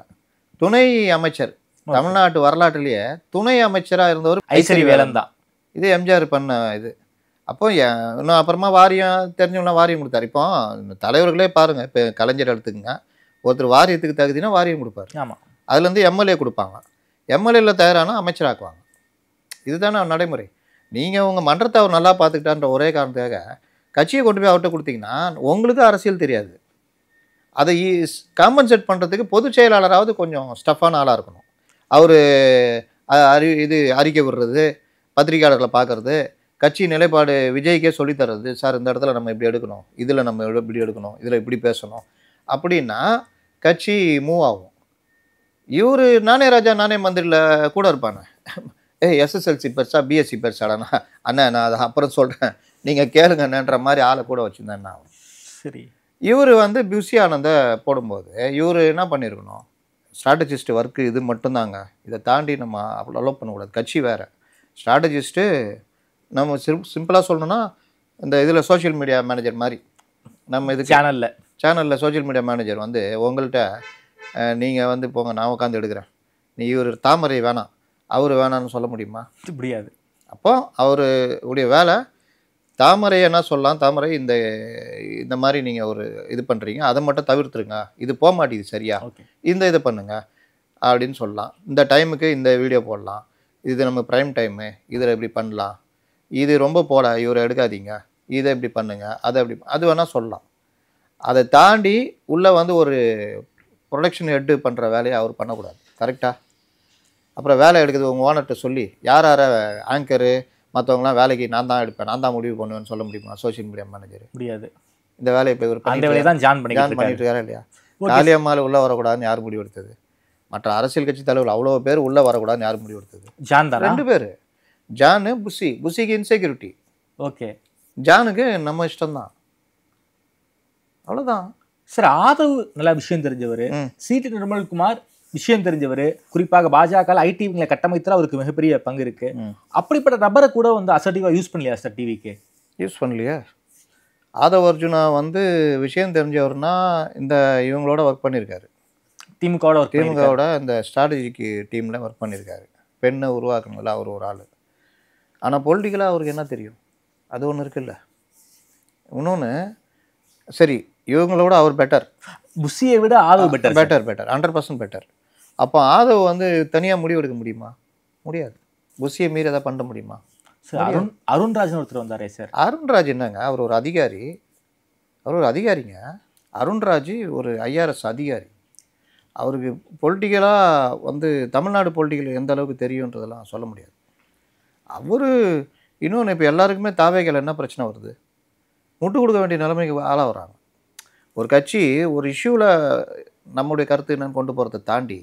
துணை அமைச்சர். தமிழ்நாட்டு வரலாற்றிலேயே துணை அமைச்சராக இருந்தவர் ஐஸ்வரி வேலன் தான். இது எம்ஜிஆர் பண்ண இது. அப்போ இன்னும் அப்புறமா வாரியம் தெரிஞ்சவங்களாம் வாரியம் கொடுத்தாரு. இப்போ தலைவர்களே பாருங்கள், இப்போ கலைஞர் எடுத்துக்கங்க, ஒருத்தர் வாரியத்துக்கு தகுதினா வாரியம் கொடுப்பாரு. ஆமாம். அதுலேருந்து எம்எல்ஏ கொடுப்பாங்க. எம்எல்ஏல தயாரானா அமைச்சராக்குவாங்க. இதுதானே நடைமுறை. நீங்கள் உங்கள் மன்றத்தை அவர் நல்லா பார்த்துக்கிட்டான்ற ஒரே காரணத்துக்காக கட்சியை கொண்டு போய் அவர்கிட்ட கொடுத்தீங்கன்னா உங்களுக்கு அரசியல் தெரியாது. அதை காம்பன்சேட் பண்ணுறதுக்கு பொதுச் செயலாளராவது கொஞ்சம் ஸ்டஃபான ஆளாக இருக்கணும். அவர் அறிக்கை விடுறது, பத்திரிகையாளர்களை பார்க்குறது, கட்சி நிலைப்பாடு விஜய்க்கே சொல்லித்தர்றது. சார் இந்த இடத்துல நம்ம இப்படி எடுக்கணும், இதில் நம்ம இப்படி எடுக்கணும், இதில் இப்படி பேசணும் அப்படின்னா கட்சி மூவ் ஆகும். இவர் நானே ராஜா நானே மந்திரியில் கூட இருப்பானே, எஸ்எஸ்எல்சி பெருசா பிஎஸ்சி பெருசாடானா அண்ணா நான் அதை அப்புறம் சொல்கிறேன் நீங்கள் கேளுங்கன்ற மாதிரி ஆளை கூட வச்சுருந்தேன் நான். சரி. இவர் வந்து பியூசி ஆனந்த போடும்போது இவர் என்ன பண்ணியிருக்கணும்? ஸ்ட்ராட்டஜிஸ்ட் ஒர்க்கு இது மட்டும்தாங்க, இதை தாண்டி நம்ம அவ்வளோ அலோவ் பண்ணக்கூடாது. கட்சி வேறு, ஸ்ட்ராட்டஜிஸ்ட்டு நம்ம சிம்பிளாக சொல்லணும்னா இந்த இதில் சோஷியல் மீடியா மேனேஜர் மாதிரி. நம்ம இது சேனலில் சோஷியல் மீடியா மேனேஜர் வந்து உங்கள்கிட்ட நீங்கள் வந்து போங்க நான் உட்காந்து எடுக்கிறேன், நீ இவர் தாமரை வேணாம் அவர் வேணான்னு சொல்ல முடியுமா? முடியாது. அப்போ அவருடைய வேலை தாமரை என்ன சொல்லலாம், தாமரை இந்த மாதிரி நீங்கள் ஒரு இது பண்ணுறீங்க, அதை மட்டும் தவிர்த்துருங்க, இது போக மாட்டேங்குது சரியா, இந்த இதை பண்ணுங்க அப்படின்னு சொல்லலாம். இந்த டைமுக்கு இந்த வீடியோ போடலாம், இது நம்ம ப்ரைம் டைமு, இதில் இப்படி பண்ணலாம், இது ரொம்ப போல இவரை எடுக்காதீங்க, இதை இப்படி பண்ணுங்க, அதை அப்படி அது வேணால் சொல்லலாம். அதை தாண்டி உள்ளே வந்து ஒரு ப்ரொடக்ஷன் ஹெட்டு பண்ணுற வேலையை அவர் பண்ணக்கூடாது. கரெக்டாக? அப்புறம் வேலை எடுக்கிறது உங்கள் ஓனர்கிட்ட சொல்லி யார் ஆங்கரு மற்றவங்களாம் வேலைக்கு நான் தான் எடுப்பேன், நான் தான் முடிவு பண்ணுவேன்னு சொல்ல முடியுமா சோஷியல் மீடியா மேனேஜர்? முடியாது. இந்த வேலையை இப்போ இவர் ஜான் பண்ணிட்டு இருக்காரா இல்லையா? காளியம்மாவில் உள்ளே வரக்கூடாதுன்னு யார் முடிவு எடுத்தது? மற்ற அரசியல் கட்சி தலைவர் அவ்வளோ பேர் உள்ளே வரக்கூடாதுன்னு யார் முடிவு எடுத்தது? ஜான் தான். 2 பேர், ஜானு புஷிக்கு இன்செக்யூரிட்டி. ஓகே, ஜானுக்கு நம்ம இஷ்டம்தான், அவ்வளோதான். சார் ஆதவ் நல்லா விஷயம் தெரிஞ்சவர், சிடி நிர்மல்குமார் விஷயம் தெரிஞ்சவர், குறிப்பாக பாஜக ஐடிவிங்களை கட்டமைத்துல அவருக்கு மிகப்பெரிய பங்கு இருக்கு. அப்படிப்பட்ட நபரை கூட வந்து அசர்ட்டிவா யூஸ் பண்ணலையா சார்? டிவிக்கு யூஸ் பண்ணலையா? ஆதவ் அர்ஜுனா வந்து விஷயம் தெரிஞ்சவர்னா இந்த இவங்களோட ஒர்க் பண்ணியிருக்காரு, திமுகவோட இந்த ஸ்ட்ராட்டஜிக்கு டீமில் ஒர்க் பண்ணியிருக்காரு. பெண்ணை உருவாக்கணும்ல அவர் ஒரு ஆள். ஆனால் பொலிட்டிக்கலாக அவருக்கு என்ன தெரியும்? அது ஒன்று இருக்குல்ல. இன்னொன்று சரி, இவங்களோட அவர் பெட்டர், புஷியை விட ஆதவ் பெட்டர் 100% பெட்டர். அப்போ ஆதவ் வந்து தனியாக முடிவு எடுக்க முடியுமா? முடியாது. புஷியை மீறி எதாவது பண்ண முடியுமா? அருண்ராஜன் ஒருத்தர் வந்தாரே சார். அருண்ராஜ் என்னங்க, அவர் ஒரு அதிகாரி, அவர் ஒரு அதிகாரிங்க. அருண்ராஜ் ஒரு IRS அதிகாரி. அவருக்கு பொலிட்டிக்கலாக வந்து தமிழ்நாடு பொலிட்டிக்கல் எந்த அளவுக்கு தெரியுன்றதெல்லாம் சொல்ல முடியாது. அவர் இன்னொன்று இப்போ எல்லாருக்குமே தாவேகள் என்ன பிரச்சனை வருது? முட்டு கொடுக்க வேண்டிய நிலைமைக்கு ஆளாகிறாங்க. ஒரு கட்சி ஒரு இஷ்யூவில் நம்முடைய கருத்து என்னன்னு கொண்டு போகிறத தாண்டி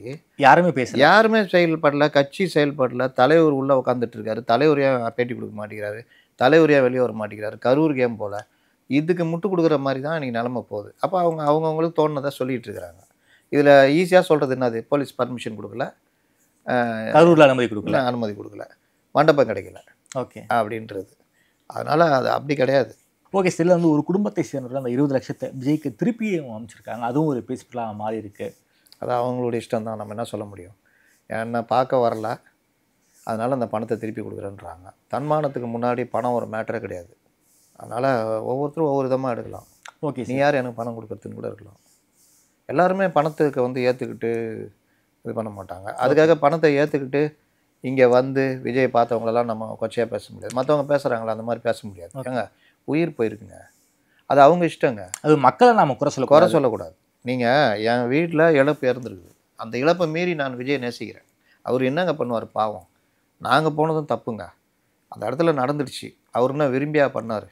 யாருமே செயல்படல, கட்சி செயல்படல. தலைவர் உள்ளே உட்காந்துட்டு இருக்காரு, தலைவர் ஏன் பேட்டி கொடுக்க மாட்டேங்கிறாரு, தலைவர் ஏன் வெளியே வர மாட்டேங்கிறாரு, கரூர் கேம் போல் இதுக்கு முட்டு கொடுக்குற மாதிரி தான் இன்றைக்கி நிலமை போகுது. அப்போ அவங்கவுங்களுக்கு தோணுனதை சொல்லிகிட்டு இருக்கிறாங்க. இதில் ஈஸியாக சொல்கிறது என்னது? போலீஸ் பர்மிஷன் கொடுக்கல, கரூரில் அனுமதி கொடுக்கல, மண்டபம் கிடைக்கல, ஓகே அப்படின்றது. அதனால் அது அப்படி கிடையாது. ஓகே, ஸ்டில் வந்து ஒரு குடும்பத்தை சேர்ந்தவர்கள் அந்த 20 லட்சத்தை விஜய்க்கு திருப்பியும் அமைச்சிருக்காங்க. அதுவும் ஒரு பீஸ்ஃபுல்லாக மாறி இருக்குது. அது அவங்களுடைய இஷ்டம் தான், நம்ம என்ன சொல்ல முடியும்? என்ன பார்க்க வரல, அதனால் அந்த பணத்தை திருப்பி கொடுக்குறேன்றாங்க. தன்மானத்துக்கு முன்னாடி பணம் ஒரு மேட்டரே கிடையாது. அதனால் ஒவ்வொருத்தரும் ஒவ்வொரு விதமாக எடுக்கலாம். ஓகே நீ யார் எனக்கு பணம் கொடுக்குறதுன்னு கூட இருக்கலாம். எல்லாருமே பணத்துக்கு வந்து ஏற்றுக்கிட்டு இது பண்ண மாட்டாங்க. அதுக்காக பணத்தை ஏற்றுக்கிட்டு இங்கே வந்து விஜயை பார்த்தவங்களெல்லாம் நம்ம கொச்சையாக பேச முடியாது. மற்றவங்க பேசுகிறாங்களா அந்த மாதிரி பேச முடியாது. ஏங்க உயிர் போயிருக்குங்க, அது அவங்க இஷ்டங்க. அது மக்களை நாம் குறை சொல்லக்கூடாது. நீங்கள் என் வீட்டில் இழப்பு இறந்துருக்குது, அந்த இழப்பை மீறி நான் விஜயை நேசிக்கிறேன். அவர் என்னங்க பண்ணுவார் பாவம்? நாங்கள் போனதும் தப்புங்க, அந்த இடத்துல நடந்துடுச்சு, அவர் என்ன விரும்பியாக பண்ணார்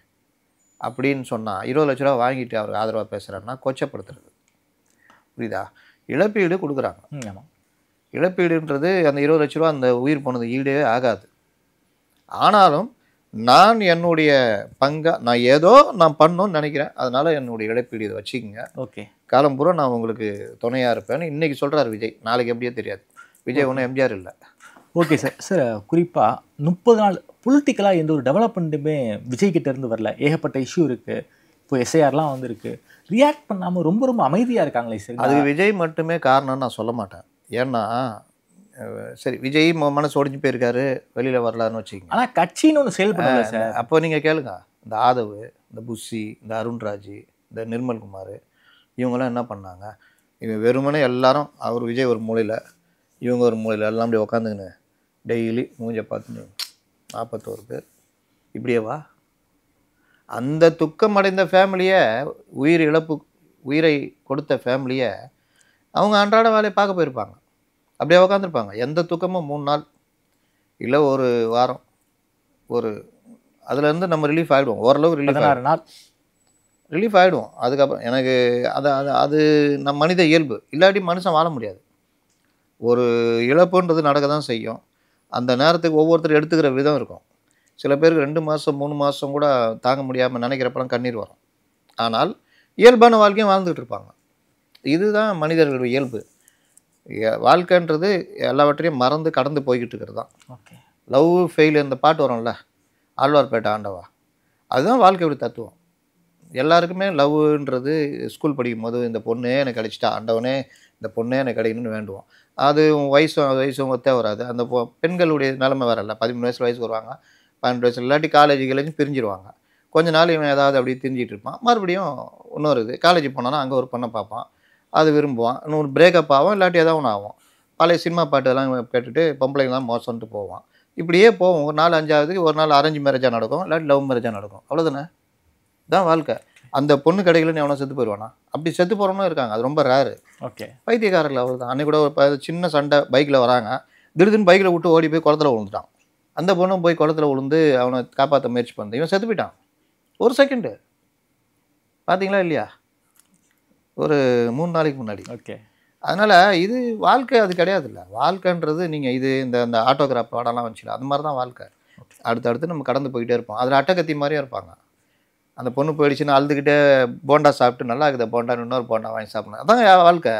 அப்படின்னு சொன்னால் 20 லட்ச ரூபா வாங்கிட்டு அவருக்கு ஆதரவாக பேசுகிறாருன்னா கொச்சப்படுத்துறது. புரியுதா? இழப்பீடு கொடுக்குறாங்க. ஆமாம். இழப்பீடுன்றது அந்த 20 லட்ச ரூபா அந்த உயிர் போனது ஈடே ஆகாது. ஆனாலும் நான் என்னுடைய நான் ஏதோ நான் பண்ணணும்னு நினைக்கிறேன், அதனால் என்னுடைய இழப்பீடு இதை வச்சுக்கோங்க, ஓகே, காலம்பூரா நான் உங்களுக்கு துணையாக இருப்பேன்னு இன்றைக்கி சொல்கிறார் விஜய். நாளைக்கு எப்படியே தெரியாது. விஜய் ஒன்றும் எம்ஜிஆர் இல்லை. Okay sir. சார் குறிப்பாக 30 நாள் பொலிட்டிக்கலாக எந்த ஒரு டெவலப்மெண்ட்டுமே விஜய்கிட்ட இருந்து வரல. ஏகப்பட்ட இஷ்யூ இருக்குது. இப்போ எஸ்ஐஆர்லாம் வந்துருக்கு. ரியாக்ட் பண்ணாமல் ரொம்ப ரொம்ப அமைதியாக இருக்காங்களே சார். அது விஜய் மட்டுமே காரணம்னு நான் சொல்ல மாட்டேன். ஏன்னா சரி, விஜய் மனசு ஒடிஞ்சு போயிருக்காரு, வெளியில் வரலான்னு வச்சுக்கோங்க. ஆனால் கட்சின்னு ஒன்று செயல்படல சார். அப்போ நீங்கள் கேளுங்க, இந்த ஆதவ், இந்த புஷி, இந்த அருண்ராஜ், இந்த நிர்மல்குமார், இவங்கெல்லாம் என்ன பண்ணாங்க? இவங்க வெறுமனே எல்லாரும் அவர் விஜய் ஒரு மூலையில், இவங்க ஒரு மூலையில், எல்லாம் அப்படி உக்காந்துங்கன்னு டெய்லி மூஞ்ச பார்த்துன்னு 41 பேர் இப்படியேவா? அந்த துக்கம் அடைந்த ஃபேமிலியை, உயிரை கொடுத்த ஃபேமிலியை அவங்க அன்றாட வேலையை பார்க்க போயிருப்பாங்க. அப்படியே உக்காந்துருப்பாங்க. எந்த துக்கமும் 3 நாள் இல்லை ஒரு வாரம், அதுலேருந்து நம்ம ரிலீஃப் ஆகிடுவோம். ஓரளவு ரிலீஃப் ஆகிடுவோம். அதுக்கப்புறம் எனக்கு அது நம்ம மனித இயல்பு. இல்லாட்டி மனுஷன் வாழ முடியாது. ஒரு இழப்புன்றது நடக்க தான் செய்யும். அந்த நேரத்துக்கு ஒவ்வொருத்தர் எடுத்துக்கிற விதம் இருக்கும். சில பேருக்கு 2 மாதம் 3 மாதம் கூட தாங்க முடியாமல் நினைக்கிறப்பெல்லாம் கண்ணீர் வரும். ஆனால் இயல்பான வாழ்க்கையும் வாழ்ந்துகிட்டு இருப்பாங்க. இதுதான் மனிதர்களுடைய இயல்பு. வாழ்க்கைன்றது எல்லாவற்றையும் மறந்து கடந்து போய்கிட்டு இருக்கிறது தான். ஓகே. லவ் ஃபெயில் இந்த பாட்டு வரும்ல, ஆழ்வார்பேட்டை ஆண்டவா, அதுதான் வாழ்க்கையோட தத்துவம். எல்லாருக்குமே லவ்ன்றது ஸ்கூல் படிக்கும் போது இந்த பொண்ணே எனக்கு கிடைச்சிட்டா, ஆண்டவனே இந்த பொண்ணே எனக்கு கிடைக்கணும்னு வேண்டுவோம். அது வயசும் ஒத்தே வராது. அந்த பெண்களுடைய நிலைமை வரல. 13 வயசுக்கு வருவாங்க, 12 வயசு இல்லாட்டி காலேஜ் பிரிஞ்சிருவாங்க. கொஞ்ச நாள் இவன் ஏதாவது அப்படி தெரிஞ்சிட்டு இருப்பான். மறுபடியும் இன்னொரு இது காலேஜ் போனான்னா அங்கே ஒரு பொண்ணை பார்ப்பான், அது விரும்புவான், இன்னொரு பிரேக்கப் ஆகும், இல்லாட்டி ஏதாவது ஒன்று ஆகும். பழைய சினிமா பாட்டெல்லாம் கேட்டுட்டு பொம்பளைங்களாம் மோசம்ட்டு போவான். இப்படியே போவோம். ஒரு நாள் 5ஆவதுக்கு ஒரு நாள் அரேஞ்ச் மேரேஜாக நடக்கும், இல்லாட்டி லவ் மேரேஜாக நடக்கும். அவ்வளோதானே, தான் வாழ்க்கை. அந்த பொண்ணு கிடைக்கலன்னு எவனோ செத்து போயிடுவானா? அப்படி செத்து போகிறவங்களும் இருக்காங்க. அது ரொம்ப ரேரு. ஓகே. பைத்தியக்காரர்கள் அவர் தான். அன்றைக்கி கூட ஒரு சின்ன சண்டை, பைக்கில் வராங்க, திடீர்னு பைக்கில் விட்டு ஓடி போய் குளத்துல விழுந்துட்டான். அந்த பொண்ணும் போய் குளத்துல விழுந்து அவனை காப்பாற்ற முயற்சி பண்ணது, இவன் செத்து போயிட்டான். ஒரு செகண்டு பார்த்தீங்களா இல்லையா? ஒரு 3 நாளைக்கு முன்னாடி. ஓகே. அதனால் இது வாழ்க்கை அது கிடையாது. இல்லை வாழ்க்கைன்றது நீங்கள் இந்த ஆட்டோகிராஃப் பாடலாம் வச்சுக்கலாம், அது மாதிரி தான் வாழ்க்கை. அடுத்தடுத்து நம்ம கடந்து போய்கிட்டே இருப்போம். அதில் அட்டகத்தி மாதிரியே இருப்பாங்க. அந்த பொண்ணு போயிடுச்சுன்னா அழுதுகிட்டே போண்டா சாப்பிட்டு, நல்லா இருக்குது போண்டா, இன்னொரு போண்டா வாங்கி சாப்பிடணும், அதான் வாழ்க்கை.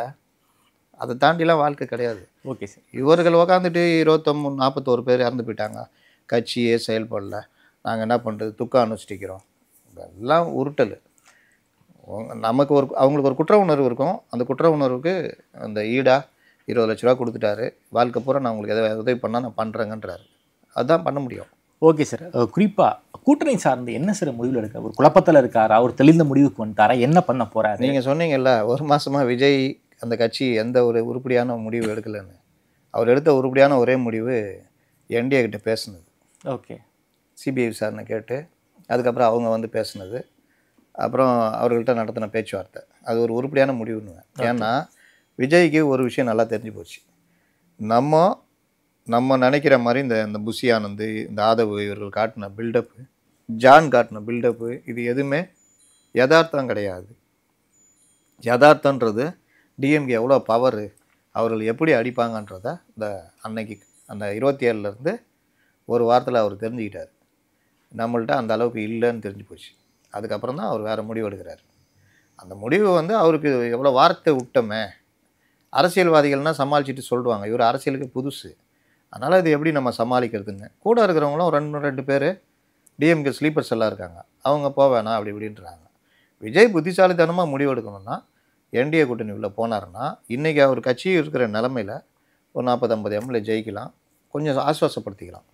அதை தாண்டிலாம் வாழ்க்கை கிடையாது. Okay sir. இவர்கள் உக்காந்துட்டு 41 பேர் இறந்து போயிட்டாங்க, கட்சியே செயல்படல, நாங்கள் என்ன பண்ணுறது, துக்கம் அனுஷ்டிக்கிறோம், இதெல்லாம் உருட்டல். நமக்கு அவங்களுக்கு ஒரு குற்ற உணர்வு இருக்கும். அந்த குற்ற உணர்வுக்கு அந்த ஈடாக 20 லட்ச ரூபா கொடுத்துட்டாரு, வாழ்க்கை பூரா நான் உங்களுக்கு எதாவது உதவி பண்ணால் நான் பண்ணுறேங்கன்றாரு. அதுதான் பண்ண முடியும். Okay sir. குறிப்பாக கூட்டணி சார்ந்து என்ன சார் முடிவில் இருக்க? ஒரு குழப்பத்தில் இருக்காரா? அவர் தெளிந்த முடிவுக்கு வந்துட்டாரா? என்ன பண்ண போகிறாரு? நீங்கள் சொன்னீங்கல்ல, ஒரு மாதமாக விஜய் அந்த கட்சி எந்த ஒரு உருப்படியான முடிவு எடுக்கலைன்னு. அவர் எடுத்த உருப்படியான ஒரே முடிவு என்டிஏ கிட்ட பேசுனது. ஓகே. சிபிஐ விசாரணை கேட்டு அதுக்கப்புறம் அவங்க வந்து பேசுனது, அப்புறம் அவர்கள்ட்ட நடத்தின பேச்சுவார்த்தை, அது ஒரு உருப்படியான முடிவுன்னு. ஏன்னா விஜய்க்கு ஒரு விஷயம் நல்லா தெரிஞ்சு போச்சு. நம்ம நினைக்கிற மாதிரி இந்த புஷி ஆனந்த், இந்த ஆதவ் இவர்கள் காட்டின பில்டப்பு, ஜான் காட்டின பில்டப்பு, இது எதுவுமே யதார்த்தம் கிடையாது. யதார்த்தன்றது டிஎம்கே எவ்வளோ பவரு, அவர்கள் எப்படி அடிப்பாங்கன்றத அன்னைக்கு அந்த 27லேருந்து ஒரு வாரத்தில் அவர் தெரிஞ்சுக்கிட்டார். நம்மள்ட்ட அந்த அளவுக்கு இல்லைன்னு தெரிஞ்சு போச்சு. அதுக்கப்புறம் தான் அவர் வேறு முடிவு எடுக்கிறார். அந்த முடிவு வந்து அவருக்கு எவ்வளோ வார்த்தை விட்டோமே. அரசியல்வாதிகள்னால் சமாளிச்சுட்டு சொல்லுவாங்க, இவர் அரசியலுக்கு புதுசு, அதனால் இது எப்படி நம்ம சமாளிக்கிறதுன்னு. கூட இருக்கிறவங்களும் 2 பேர் டிஎம்கே ஸ்லீப்பர்ஸ் எல்லாம் இருக்காங்க, அவங்க போவேணா அப்படி இப்படின்றாங்க. விஜய் புத்திசாலித்தனமாக முடிவு எடுக்கணும்னா என்டிஏ கூட்டணி உள்ள போனாருன்னா இன்றைக்கி அவர் கட்சி இருக்கிற நிலமையில் ஒரு 40-50 எம்எல்ஏ ஜெயிக்கலாம், கொஞ்சம் ஆஸ்வாசப்படுத்திக்கலாம்.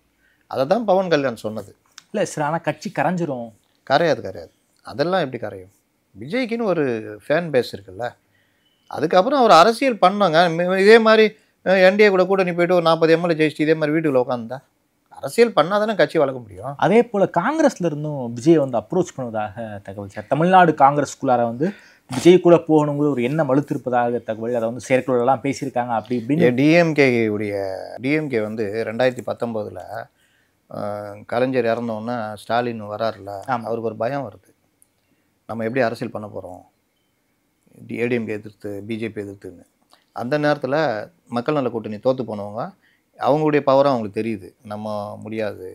அதை தான் பவன் கல்யாண் சொன்னது. இல்லை சார், ஆனால் கட்சி கரைஞ்சிரும். கரையாது. அதெல்லாம் எப்படி கரையும்? விஜய்க்குன்னு ஒரு ஃபேன் பேஸ் இருக்குல்ல. அதுக்கப்புறம் அவர் அரசியல் பண்ணாங்க. இதே மாதிரி என்டிஏ கூட கூட்டணி போய்ட்டு ஒரு 40 எம்எல்ஏ ஜெயிச்சுட்டு இதே மாதிரி வீட்டுக்குள்ள உட்காந்தா அரசியல் பண்ணால் தானே கட்சி வளர்க்க முடியும். அதே போல் காங்கிரஸ்ல இருந்தும் விஜய் வந்து அப்ரோச் பண்ணுவதாக தகவல் சார். தமிழ்நாடு காங்கிரஸ்குள்ளார வந்து விஜய் கூட போகணுங்கிற ஒரு எண்ணம் வலுத்திருப்பதாக தகவல். அதை வந்து செயற்குழுலாம் பேசியிருக்காங்க அப்படி இப்படின்னு. டிஎம்கே வந்து 2019 கலைஞர் இறந்தோன்னா ஸ்டாலின் வராருல, அவருக்கு ஒரு பயம் வருது. நம்ம எப்படி அரசியல் பண்ண போகிறோம், ஏடிஎம்கே எதிர்த்து பிஜேபி எதிர்த்துன்னு. அந்த நேரத்தில் மக்கள் நல கூட்டணி தோற்று போனவங்க அவங்களுடைய பவரும் அவங்களுக்கு தெரியுது, நம்ம முடியாது,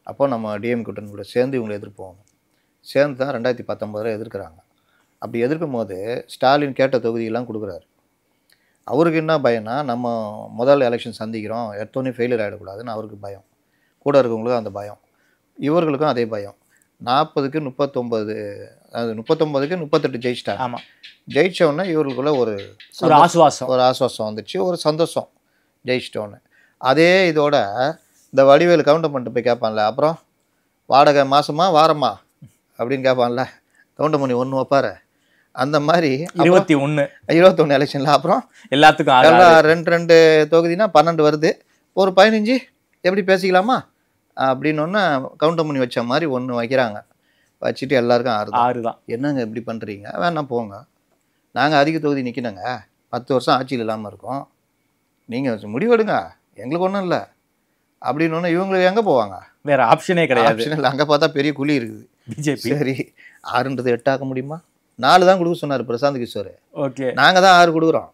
அப்போ நம்ம டிஎம் கூட்டணி கூட சேர்ந்து இவங்களை எதிர்ப்போம். சேர்ந்து தான் 2019 எதிர்க்கிறாங்க. அப்படி எதிர்க்கும் போது ஸ்டாலின் கேட்ட தொகுதியெல்லாம் கொடுக்குறாரு. அவருக்கு என்ன பயம்னா, நம்ம முதல் எலெக்ஷன் சந்திக்கிறோம், எடுத்தோன்னே ஃபெயிலியர் ஆகிடக்கூடாதுன்னு அவருக்கு பயம். கூட இருக்கவங்களுக்கும் அந்த பயம், இவர்களுக்கும் அதே பயம். 40க்கு 39, அது 39க்கு 38 ஜெயிச்சிட்டாங்க. ஆமாம், ஜெயிச்சோன்னே இவர்களுக்குள்ள ஒரு ஆசுவாசம் வந்துச்சு, ஒரு சந்தோஷம் ஜெயிச்சிட்டோன்னு. அதே இதோட இந்த வடிவேலு கவுண்டர் பண்ணிட்டு போய் கேட்பான்ல, அப்புறம் வாடகை மாதமா வாரமா அப்படின்னு கேட்பான்ல, கவுண்டர் பண்ணி 1 வைப்பார். அந்த மாதிரி 21 எலெக்ஷனில் அப்புறம் எல்லாத்துக்கும் எல்லாம் 2 தொகுதினா 12 வருது, ஒரு 15 எப்படி பேசிக்கலாமா அப்படின்னு ஒன்று கவுண்டர் பண்ணி வச்ச மாதிரி 1 வைக்கிறாங்க. வச்சுட்டு எல்லாருக்கும் 6 தான். என்னங்க இப்படி பண்ணுறீங்க, வேணாம் போங்க, நாங்கள் அதிக தொகுதி நிற்கணுங்க, 10 வருஷம் ஆட்சியில் இல்லாமல் இருக்கோம், நீங்கள் முடிவெடுங்க, எங்களுக்கு ஒன்றும் இல்லை அப்படின்னு ஒன்று. இவங்களுக்கு எங்கே போவாங்க, வேறு ஆப்ஷனே கிடையாது. அங்கே பார்த்தா பெரிய குழி இருக்குது பிஜேபி. சரி, 6ன்றது 8 ஆக்க முடியுமா? 4 தான் கொடுக்க சொன்னார் பிரசாந்த் கிஷோர். ஓகே, நாங்கள் தான் 6 கொடுக்குறோம்,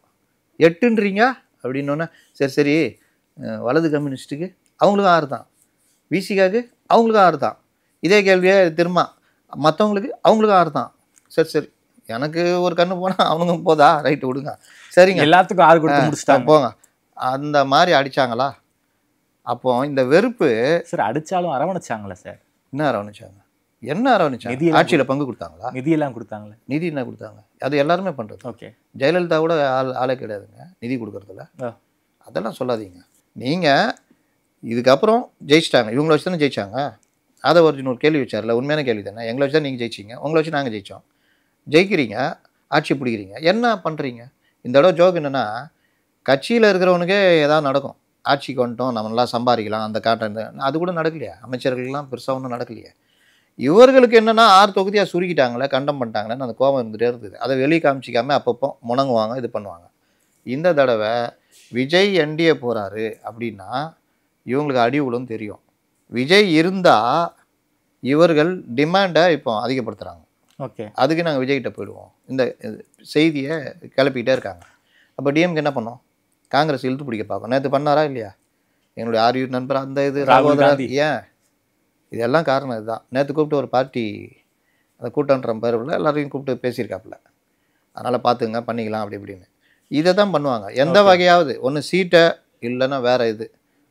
8ன்றீங்க அப்படின்னோன்னே சரி வலது கம்யூனிஸ்ட்டுக்கு அவங்களுக்கும் 6 தான், விசிகாவுக்கு அவங்களுக்கும் 6 தான். இதே கேள்வியே திரும்ப மற்றவங்களுக்கு அவங்களுக்கும் 6 தான். சரி எனக்கு ஒரு கண்ணு போனால் அவனுங்க போதா, ரைட்டு விடுங்க, சரிங்க எல்லாத்துக்கும் 6 கொடுத்து முடிச்சுட்டாங்க போங்க. அந்த மாதிரி அடித்தாங்களா? அப்போ இந்த வெறுப்பு சார் அடித்தாலும் அரவணைச்சாங்களா சார்? என்ன அரவணைச்சாங்க? ஆட்சியில் பங்கு கொடுத்தாங்களா? நிதியெல்லாம் கொடுத்தாங்களே. நிதி என்ன கொடுத்தாங்க? அது எல்லாருமே பண்ணுறது. ஓகே, ஜெயலலிதா கூட ஆளே கிடையாதுங்க நிதி கொடுக்குறதுல. அதெல்லாம் சொல்லாதீங்க. நீங்கள் இதுக்கப்புறம் ஜெயிச்சிட்டாங்க, இவங்கள வச்சு தானே ஜெயிச்சாங்க. அதை ஒரு கேள்வி வச்சார்ல, உண்மையான கேள்வி தானே. எங்களை வச்சு தான் நீங்கள் ஜெயிச்சிங்க, உங்களை வச்சு நாங்கள் ஜெயித்தோம். ஜெயிக்கிறீங்க, ஆட்சி பிடிக்கிறீங்க, என்ன பண்ணுறீங்க? இந்த தடவை ஜோக் என்னென்னா, கட்சியில் இருக்கிறவனுக்கே ஏதாவது நடக்கும், ஆட்சிக்கு வந்துட்டோம் நம்ம நல்லா சம்பாதிக்கலாம், அந்த காட்டன் அது கூட நடக்கலையா? அமைச்சர்கள்லாம் பெருசாக ஒன்றும் நடக்கலையே. இவர்களுக்கு என்னென்னா 6 தொகுதியாக சுருக்கிட்டாங்களே, கண்டம் பண்ணிட்டாங்களேன்னு அந்த கோபம் இருந்துகிட்டே இருந்தது. அதை வெளியே காமிச்சிக்காமல் அப்பப்போ முணங்குவாங்க, இது பண்ணுவாங்க. இந்த தடவை விஜய் என்டிஏ போகிறாரு அப்படின்னா இவங்களுக்கு அடி விழும் தெரியும். விஜய் இருந்தால் இவர்கள் டிமாண்டை இப்போ அதிகப்படுத்துகிறாங்க. ஓகே, அதுக்கு நாங்கள் விஜய்கிட்ட போயிடுவோம், இந்த செய்தியை கிளப்பிக்கிட்டே இருக்காங்க. அப்போ டிஎம்கே என்ன பண்ணோம்? காங்கிரஸ் இழுத்து பிடிக்க பார்க்கும். நேற்று பண்ணாரா இல்லையா? என்னுடைய ஆர்யூ நண்பர் அந்த இது ராகுல் காந்தி. ஏன் இதெல்லாம் காரணம் இதுதான். நேற்று கூப்பிட்டு ஒரு பார்ட்டி அந்த கூட்டன்ற பேரில் எல்லாரையும் கூப்பிட்டு பேசியிருக்காப்புல, அதனால் பார்த்துங்க பண்ணிக்கலாம் அப்படி இப்படின்னு. இதை தான் பண்ணுவாங்க. எந்த வகையாவது ஒன்று சீட்டை இல்லைன்னா வேறு இது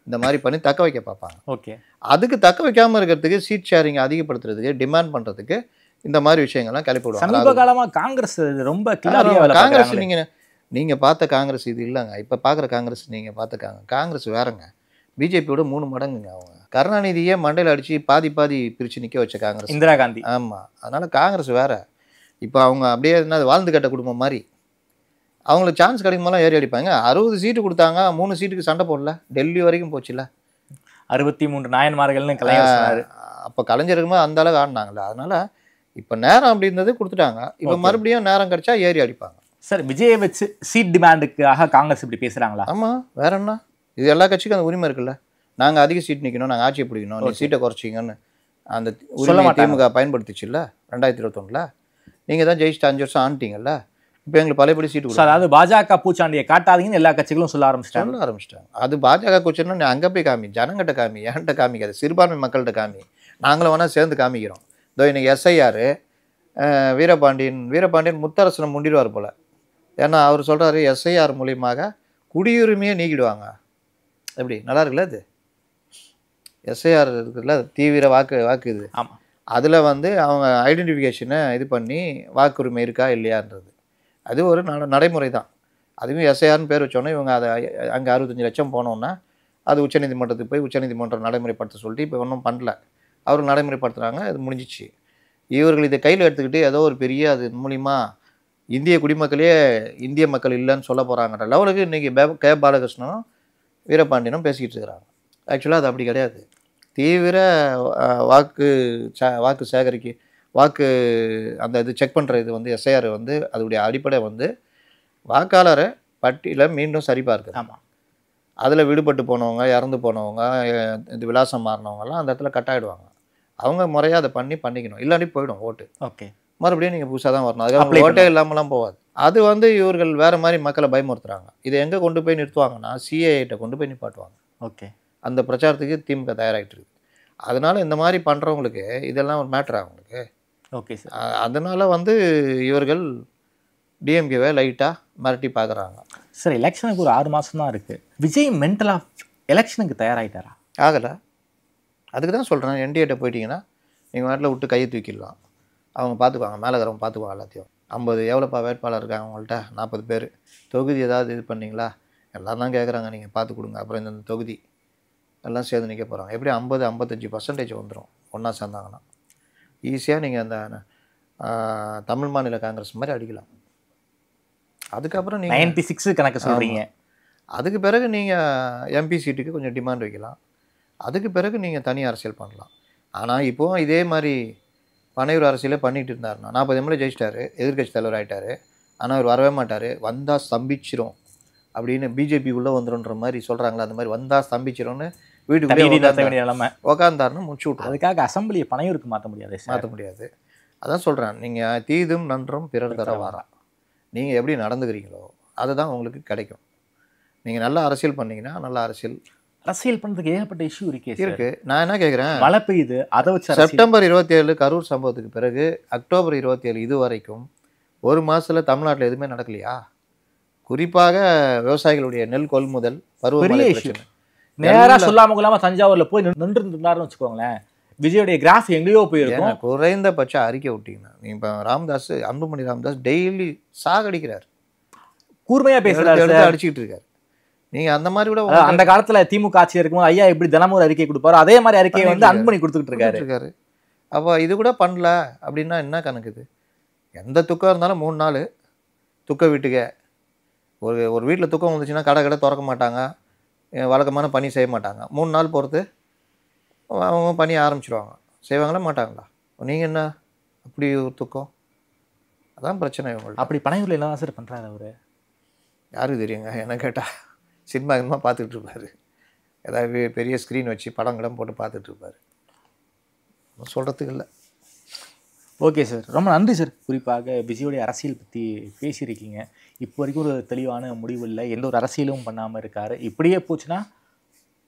இந்த மாதிரி பண்ணி தக்க வைக்க பார்ப்பாங்க. ஓகே, அதுக்கு தக்க வைக்காமல் இருக்கிறதுக்கு, சீட் ஷேரிங் அதிகப்படுத்துறதுக்கு, டிமாண்ட் பண்ணுறதுக்கு இந்த மாதிரி விஷயங்கள்லாம் கிளப்பி விடுவாங்க. சமீப காலமாக காங்கிரஸ் ரொம்ப காங்கிரஸ் நீங்கள் பார்த்த காங்கிரஸ் இது இல்லைங்க. இப்போ பார்க்குற காங்கிரஸ் நீங்கள் பார்த்துக்காங்க, காங்கிரஸ் வேறங்க. பிஜேபியோட 3 மடங்குங்க. அவங்க கருணாநிதியே மண்டையில் அடித்து பாதி பிரித்து நிற்க வச்ச காங்கிரஸ், இந்திரா காந்தி. ஆமாம், அதனால் காங்கிரஸ் வேறு. இப்போ அவங்க அப்படியே என்ன வாழ்ந்து கட்ட குடும்பம் மாதிரி, அவங்களுக்கு சான்ஸ் கிடைக்கும் போதெல்லாம் ஏறி அடிப்பாங்க. 60 சீட்டு கொடுத்தாங்க, 3 சீட்டுக்கு சண்டை போடல, டெல்லி வரைக்கும் போச்சுல. 63 நாயன்மார்கள்னு கலைஞர். அப்போ கலைஞருக்குமே அந்த அளவுக்கு ஆடினாங்களே. அதனால் இப்போ நேரம் அப்படி இருந்தது கொடுத்துட்டாங்க. இப்போ மறுபடியும் நேரம் கிடைச்சா ஏறி அடிப்பாங்க. சார், விஜயை வச்சு சீட் டிமாண்டுக்காக காங்கிரஸ் இப்படி பேசுகிறாங்களா? ஆமாம், வேற என்ன? இது எல்லா கட்சிக்கும் அந்த உரிமை இருக்குல்ல. நாங்கள் அதிக சீட் நிற்கணும், நாங்கள் ஆட்சியை பிடிக்கணும், நீ சீட்டை குறைச்சிங்கன்னு அந்த உரிமை திமுக பயன்படுத்திச்சுல்ல 2021. நீங்கள் தான் ஜெயிச்சுட்டு 5 வருஷம் ஆண்டிங்கல்ல. இப்போ எங்களுக்கு பழையபடி சீட்டு கொடுக்கும். அதாவது பாஜக பூச்சாண்டியை காட்டாதீங்கன்னு எல்லா கட்சிகளும் சொல்ல ஆரம்பிச்சிட்டாங்க. அது பாஜக கூச்சன்னா நீ அங்கே போய் காமி, ஜனங்கிட்ட காமி, என்கிட்ட காமிக்காது, சிறுபான்மை மக்கள்கிட்ட காமி. நாங்களும் வேணால் சேர்ந்து காமிக்கிறோம். இதோ இன்னைக்கு எஸ்ஐஆர் வீரபாண்டியன் முத்தரசனை முண்டிடுவார் போல். ஏன்னா அவர் சொல்கிறாரு எஸ்ஐஆர் மூலியமாக குடியுரிமையை நீக்கிடுவாங்க. எப்படி நல்லா இருக்குல்ல? அது எஸ்ஐஆர் இருக்குல்ல, தீவிர வாக்கு இது. ஆமாம், அதில் வந்து அவங்க ஐடென்டிஃபிகேஷனை இது பண்ணி வாக்குரிமை இருக்கா இல்லையான்றது அது ஒரு நடைமுறை தான். அதுவும் எஸ்ஐஆர்னு பேர் வச்சோன்னே இவங்க அதை அங்கே 65 லட்சம் போனோன்னா அது உச்சநீதிமன்றத்துக்கு போய் உச்சநீதிமன்றம் நடைமுறைப்படுத்த சொல்லிட்டு இப்போ ஒன்றும் பண்ணல. அவர் நடைமுறைப்படுத்துகிறாங்க, அது முடிஞ்சிச்சு. இவர்கள் இதை கையில் எடுத்துக்கிட்டு ஏதோ ஒரு பெரிய அது மூலிமா இந்திய குடிமக்களே இந்திய மக்கள் இல்லைன்னு சொல்ல போகிறாங்கன்ற லெவலுக்கு இன்றைக்கி கே பாலகிருஷ்ணனும் வீரபாண்டியனும் பேசிக்கிட்டு இருக்கிறாங்க. ஆக்சுவலாக அது அப்படி கிடையாது. தீவிர வாக்கு சேகரிக்க வாக்கு அந்த இது செக் பண்ணுற இது வந்து எஸ்ஐஆர் வந்து அதோடைய அடிப்படை வந்து வாக்காளரை பட்டியலை மீண்டும் சரிபார்க்குது. ஆமாம். அதில் விடுபட்டு போனவங்க, இறந்து போனவங்க, இது விலாசம் மாறினவங்கலாம் அந்த இடத்துல கட் ஆகிடுவாங்க. அவங்க முறையாக அதை பண்ணிக்கணும். இல்லாட்டி போயிடும் ஓட்டு. ஓகே. மறுபடியும் நீங்கள் புதுசாக தான் வரணும். அதுக்காக ஓட்டே இல்லாமலாம் போகாது. அது வந்து இவர்கள் வேறு மாதிரி மக்களை பயமுறுத்துறாங்க. இதை எங்கே கொண்டு போய் நிறுத்துவாங்கன்னா சிஏஐட்ட கொண்டு போய் நிப்பாட்டுவாங்க. ஓகே. அந்த பிரச்சாரத்துக்கு திமுக தயாராகிட்டு இருக்குது. அதனால் இந்த மாதிரி பண்ணுறவங்களுக்கு இதெல்லாம் ஒரு மேட்ரு அவங்களுக்கு. Okay sir. அதனால் வந்து இவர்கள் டிஎம்கேவை லைட்டாக மிரட்டி பார்க்குறாங்க. சார், எலெக்ஷனுக்கு ஒரு 6 மாதம் தான் இருக்குது. விஜய் மென்டல் ஆஃப் எலெக்ஷனுக்கு தயாராகிட்டாரா? ஆகலை. அதுக்கு தான் சொல்கிறேன், என்டிஏட்ட போயிட்டீங்கன்னா நீங்கள் நாட்டில் விட்டு கையை தூக்கிடலாம். அவங்க பார்த்துக்குவாங்க, மேலகரவங்க பார்த்துக்குவாங்க எல்லாத்தையும். 50 எவ்வளோப்பா வேட்பாளர் இருக்காங்க அவங்கள்ட்ட? 40 பேர். தொகுதி ஏதாவது இது பண்ணிங்களா? எல்லாம் தான் கேட்குறாங்க, நீங்கள் பார்த்து கொடுங்க. அப்புறம் இந்த தொகுதி எல்லாம் சேர்ந்து நிற்க போகிறாங்க. எப்படி 50-55% வந்துடும் ஒன்றா சேர்ந்தாங்கன்னா. ஈஸியாக நீங்கள் அந்த தமிழ் மாநில காங்கிரஸ் மாதிரி அடிக்கலாம். அதுக்கப்புறம் நீங்கள் 96 கணக்கு சொல்கிறீங்க. அதுக்கு பிறகு நீங்கள் எம்பி சீட்டுக்கு கொஞ்சம் டிமாண்ட் வைக்கலாம். அதுக்கு பிறகு நீங்கள் தனி அரசியல் பண்ணலாம். ஆனால் இப்போது இதே மாதிரி பனையூர் அரசியலே பண்ணிகிட்டு இருந்தாருன்னா 40 எம்எல்ஏ ஜெயிச்சிட்டாரு, எதிர்கட்சி தலைவர் ஆகிட்டார். ஆனால் அவர் வரவே மாட்டார். வந்தால் ஸ்தம்பிச்சிரும் அப்படின்னு பிஜேபி உள்ளே வந்துடும்ன்ற மாதிரி சொல்கிறாங்களா, அந்த மாதிரி வந்தால் ஸ்தம்பிச்சிரும்னு வீட்டுக்குள்ளே உக்காந்தாருன்னு முடிச்சு விட்ரு. அதுக்காக அசம்பிளியை பனையூருக்கு மாற்ற முடியாது. அதான் சொல்கிறேன், நீங்கள் தீதும் நன்றும் பிறர் தர வாரா. நீங்கள் எப்படி நடந்துக்கிறீங்களோ அதுதான் உங்களுக்கு கிடைக்கும். நீங்கள் நல்லா அரசியல் பண்ணிங்கன்னா நல்ல அரசியல் பண்ணுறதுக்கு ஏகப்பட்ட இஷ்யூ இருக்குது. நான் என்ன கேட்குறேன், மழை பெய்யுது, அதை வச்சு செப்டம்பர் 27 கரூர் சம்பவத்துக்கு பிறகு அக்டோபர் 27 இது வரைக்கும் ஒரு மாதத்தில் தமிழ்நாட்டில் எதுவுமே நடக்கலையா? குறிப்பாக விவசாயிகளுடைய நெல் கொள்முதல் பருவமழை பிரச்சனை நேராக சொல்லாம கொள்ளாம தஞ்சாவூரில் போய் நின்று இருந்தாருன்னு வச்சுக்கோங்களேன், விஜயோடைய கிராஃப் எங்கேயோ போயிருக்கும். குறைந்தபட்ச அறிக்கை விட்டீங்கன்னா நீங்கள் இப்போ ராமதாஸ், அன்புமணி ராமதாஸ் டெய்லி சாகடிக்கிறார், கூர்மையாக பேசுகிறாரு, அடிச்சுக்கிட்டு இருக்காரு. நீங்கள் அந்த மாதிரி கூட அந்த காலத்தில் திமுக ஆட்சி இருக்கும்போது ஐயா எப்படி தினமும் ஒரு அறிக்கை கொடுப்பாரோ அதே மாதிரி அறிக்கையை வந்து அன்புமணி கொடுத்துக்கிட்டு இருக்காரு. அப்போ இது கூட பண்ணல அப்படின்னா என்ன கணக்கு? இது எந்த துக்கம் இருந்தாலும் 3 நாள் துக்க வீட்டுக்கே. ஒரு வீட்டில் துக்கம் வந்துச்சுன்னா கடை திறக்க மாட்டாங்க, வழக்கமான பணி செய்ய மாட்டாங்க. 3 நாள் பொறுத்து அவங்க பணி ஆரம்பிச்சிடுவாங்க. செய்வாங்களா மாட்டாங்களா? நீங்கள் என்ன அப்படி ஒரு துக்கம்? அதான் பிரச்சனை இவங்களுக்கு. அப்படி பனையூரில் என்ன சார் பண்ணுறாரு அவர்? யாருக்கு தெரியுங்க? என்ன கேட்டால் சினிமா பார்த்துட்டு இருப்பார், ஏதாவது பெரிய ஸ்க்ரீன் வச்சு படம் போட்டு பார்த்துட்டு இருப்பார். சொல்கிறதுக்கு இல்லை. ஓகே சார், ரொம்ப நன்றி சார். குறிப்பாக விஜயோடைய அரசியல் பற்றி பேசியிருக்கீங்க. இப்போ வரைக்கும் ஒரு தெளிவான முடிவு இல்லை, எந்த ஒரு அரசியலும் பண்ணாமல் இருக்கார். இப்படியே போச்சுன்னா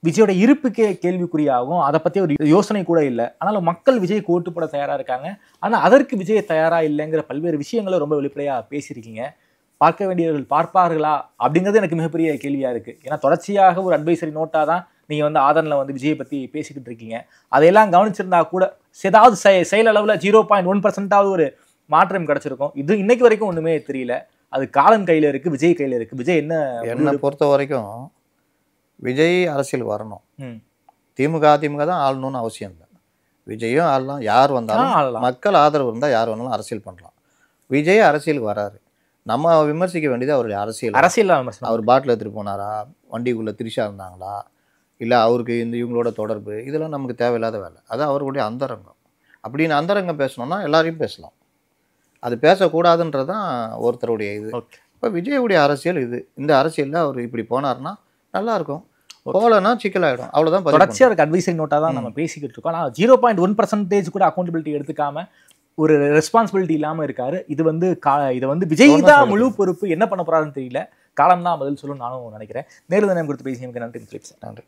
விஜயோட இருப்புக்கே கேள்விக்குறியாகும். அதை பற்றி ஒரு யோசனை கூட இல்லை. ஆனாலும் மக்கள் விஜய்க்கு ஓட்டு போட தயாராக இருக்காங்க. ஆனால் அதற்கு விஜய் தயாராக இல்லைங்கிற பல்வேறு விஷயங்களை ரொம்ப வெளிப்படையாக பேசியிருக்கீங்க. பார்க்க வேண்டியவர்கள் பார்ப்பார்களா அப்படிங்கிறது எனக்கு மிகப்பெரிய கேள்வியாக இருக்குது. ஏன்னா தொடர்ச்சியாக ஒரு அட்வைசரி நோட்டாக தான் நீங்கள் வந்து ஆதனில் வந்து விஜயை பற்றி பேசிக்கிட்டு இருக்கீங்க. அதையெல்லாம் கவனிச்சிருந்தா கூட ஏதாவது செயல் அளவில் 0.1% ஒரு மாற்றம் கிடச்சிருக்கும். இது இன்னைக்கு வரைக்கும் ஒன்றுமே தெரியல. அது காலம் கையில் இருக்குது, விஜய் கையில் இருக்குது. விஜய் என்னை பொறுத்த வரைக்கும் விஜய் அரசியல் வரணும். திமுக தான் ஆளணும்னு அவசியம் இல்லை. விஜயும் ஆளலாம், யார் வந்தாலும் மக்கள் ஆதரவு இருந்தால் யார் வேணாலும் அரசியல் பண்ணலாம். விஜய் அரசியலுக்கு வராரு, நம்ம விமர்சிக்க வேண்டியது அவருடைய அரசியல். அவர் பாட்டில் எடுத்துகிட்டு போனாரா, வண்டிக்குள்ளே திரிஷா இருந்தாங்களா, இல்லை அவருக்கு இவங்களோட தொடர்பு, இதெல்லாம் நமக்கு தேவையில்லாத வேலை. அது அவர்களுடைய அந்தரங்கம். அப்படின்னு அந்தரங்கம் பேசணும்னா எல்லாரையும் பேசலாம், அது பேசக்கூடாதுன்றது தான் ஒருத்தருடைய இது. இப்போ விஜயுடைய அரசியல் இது. இந்த அரசியலில் அவர் இப்படி போனார்னா நல்லாயிருக்கும், போகலன்னா சிக்கலாகிடும். அவ்வளோதான். தொடர்ச்சியாக அவருக்கு அட்வைசரி நோட்டாக தான் நம்ம பேசிக்கிட்டு இருக்கோம். ஆனால் 0.1% கூட அக்கௌண்டபிலிட்டி எடுத்துக்காம ஒரு ரெஸ்பான்சிபிலிட்டி இல்லாமல் இருக்காரு. இது வந்து விஜய் தான் முழு பொறுப்பு. என்ன பண்ண போறாருன்னு தெரியல. காலம் தான் பதில் சொல்லும் நானும் நினைக்கிறேன். நேரில் நேரம் கொடுத்து பேசியமைக்கு நன்றி. நன்றி.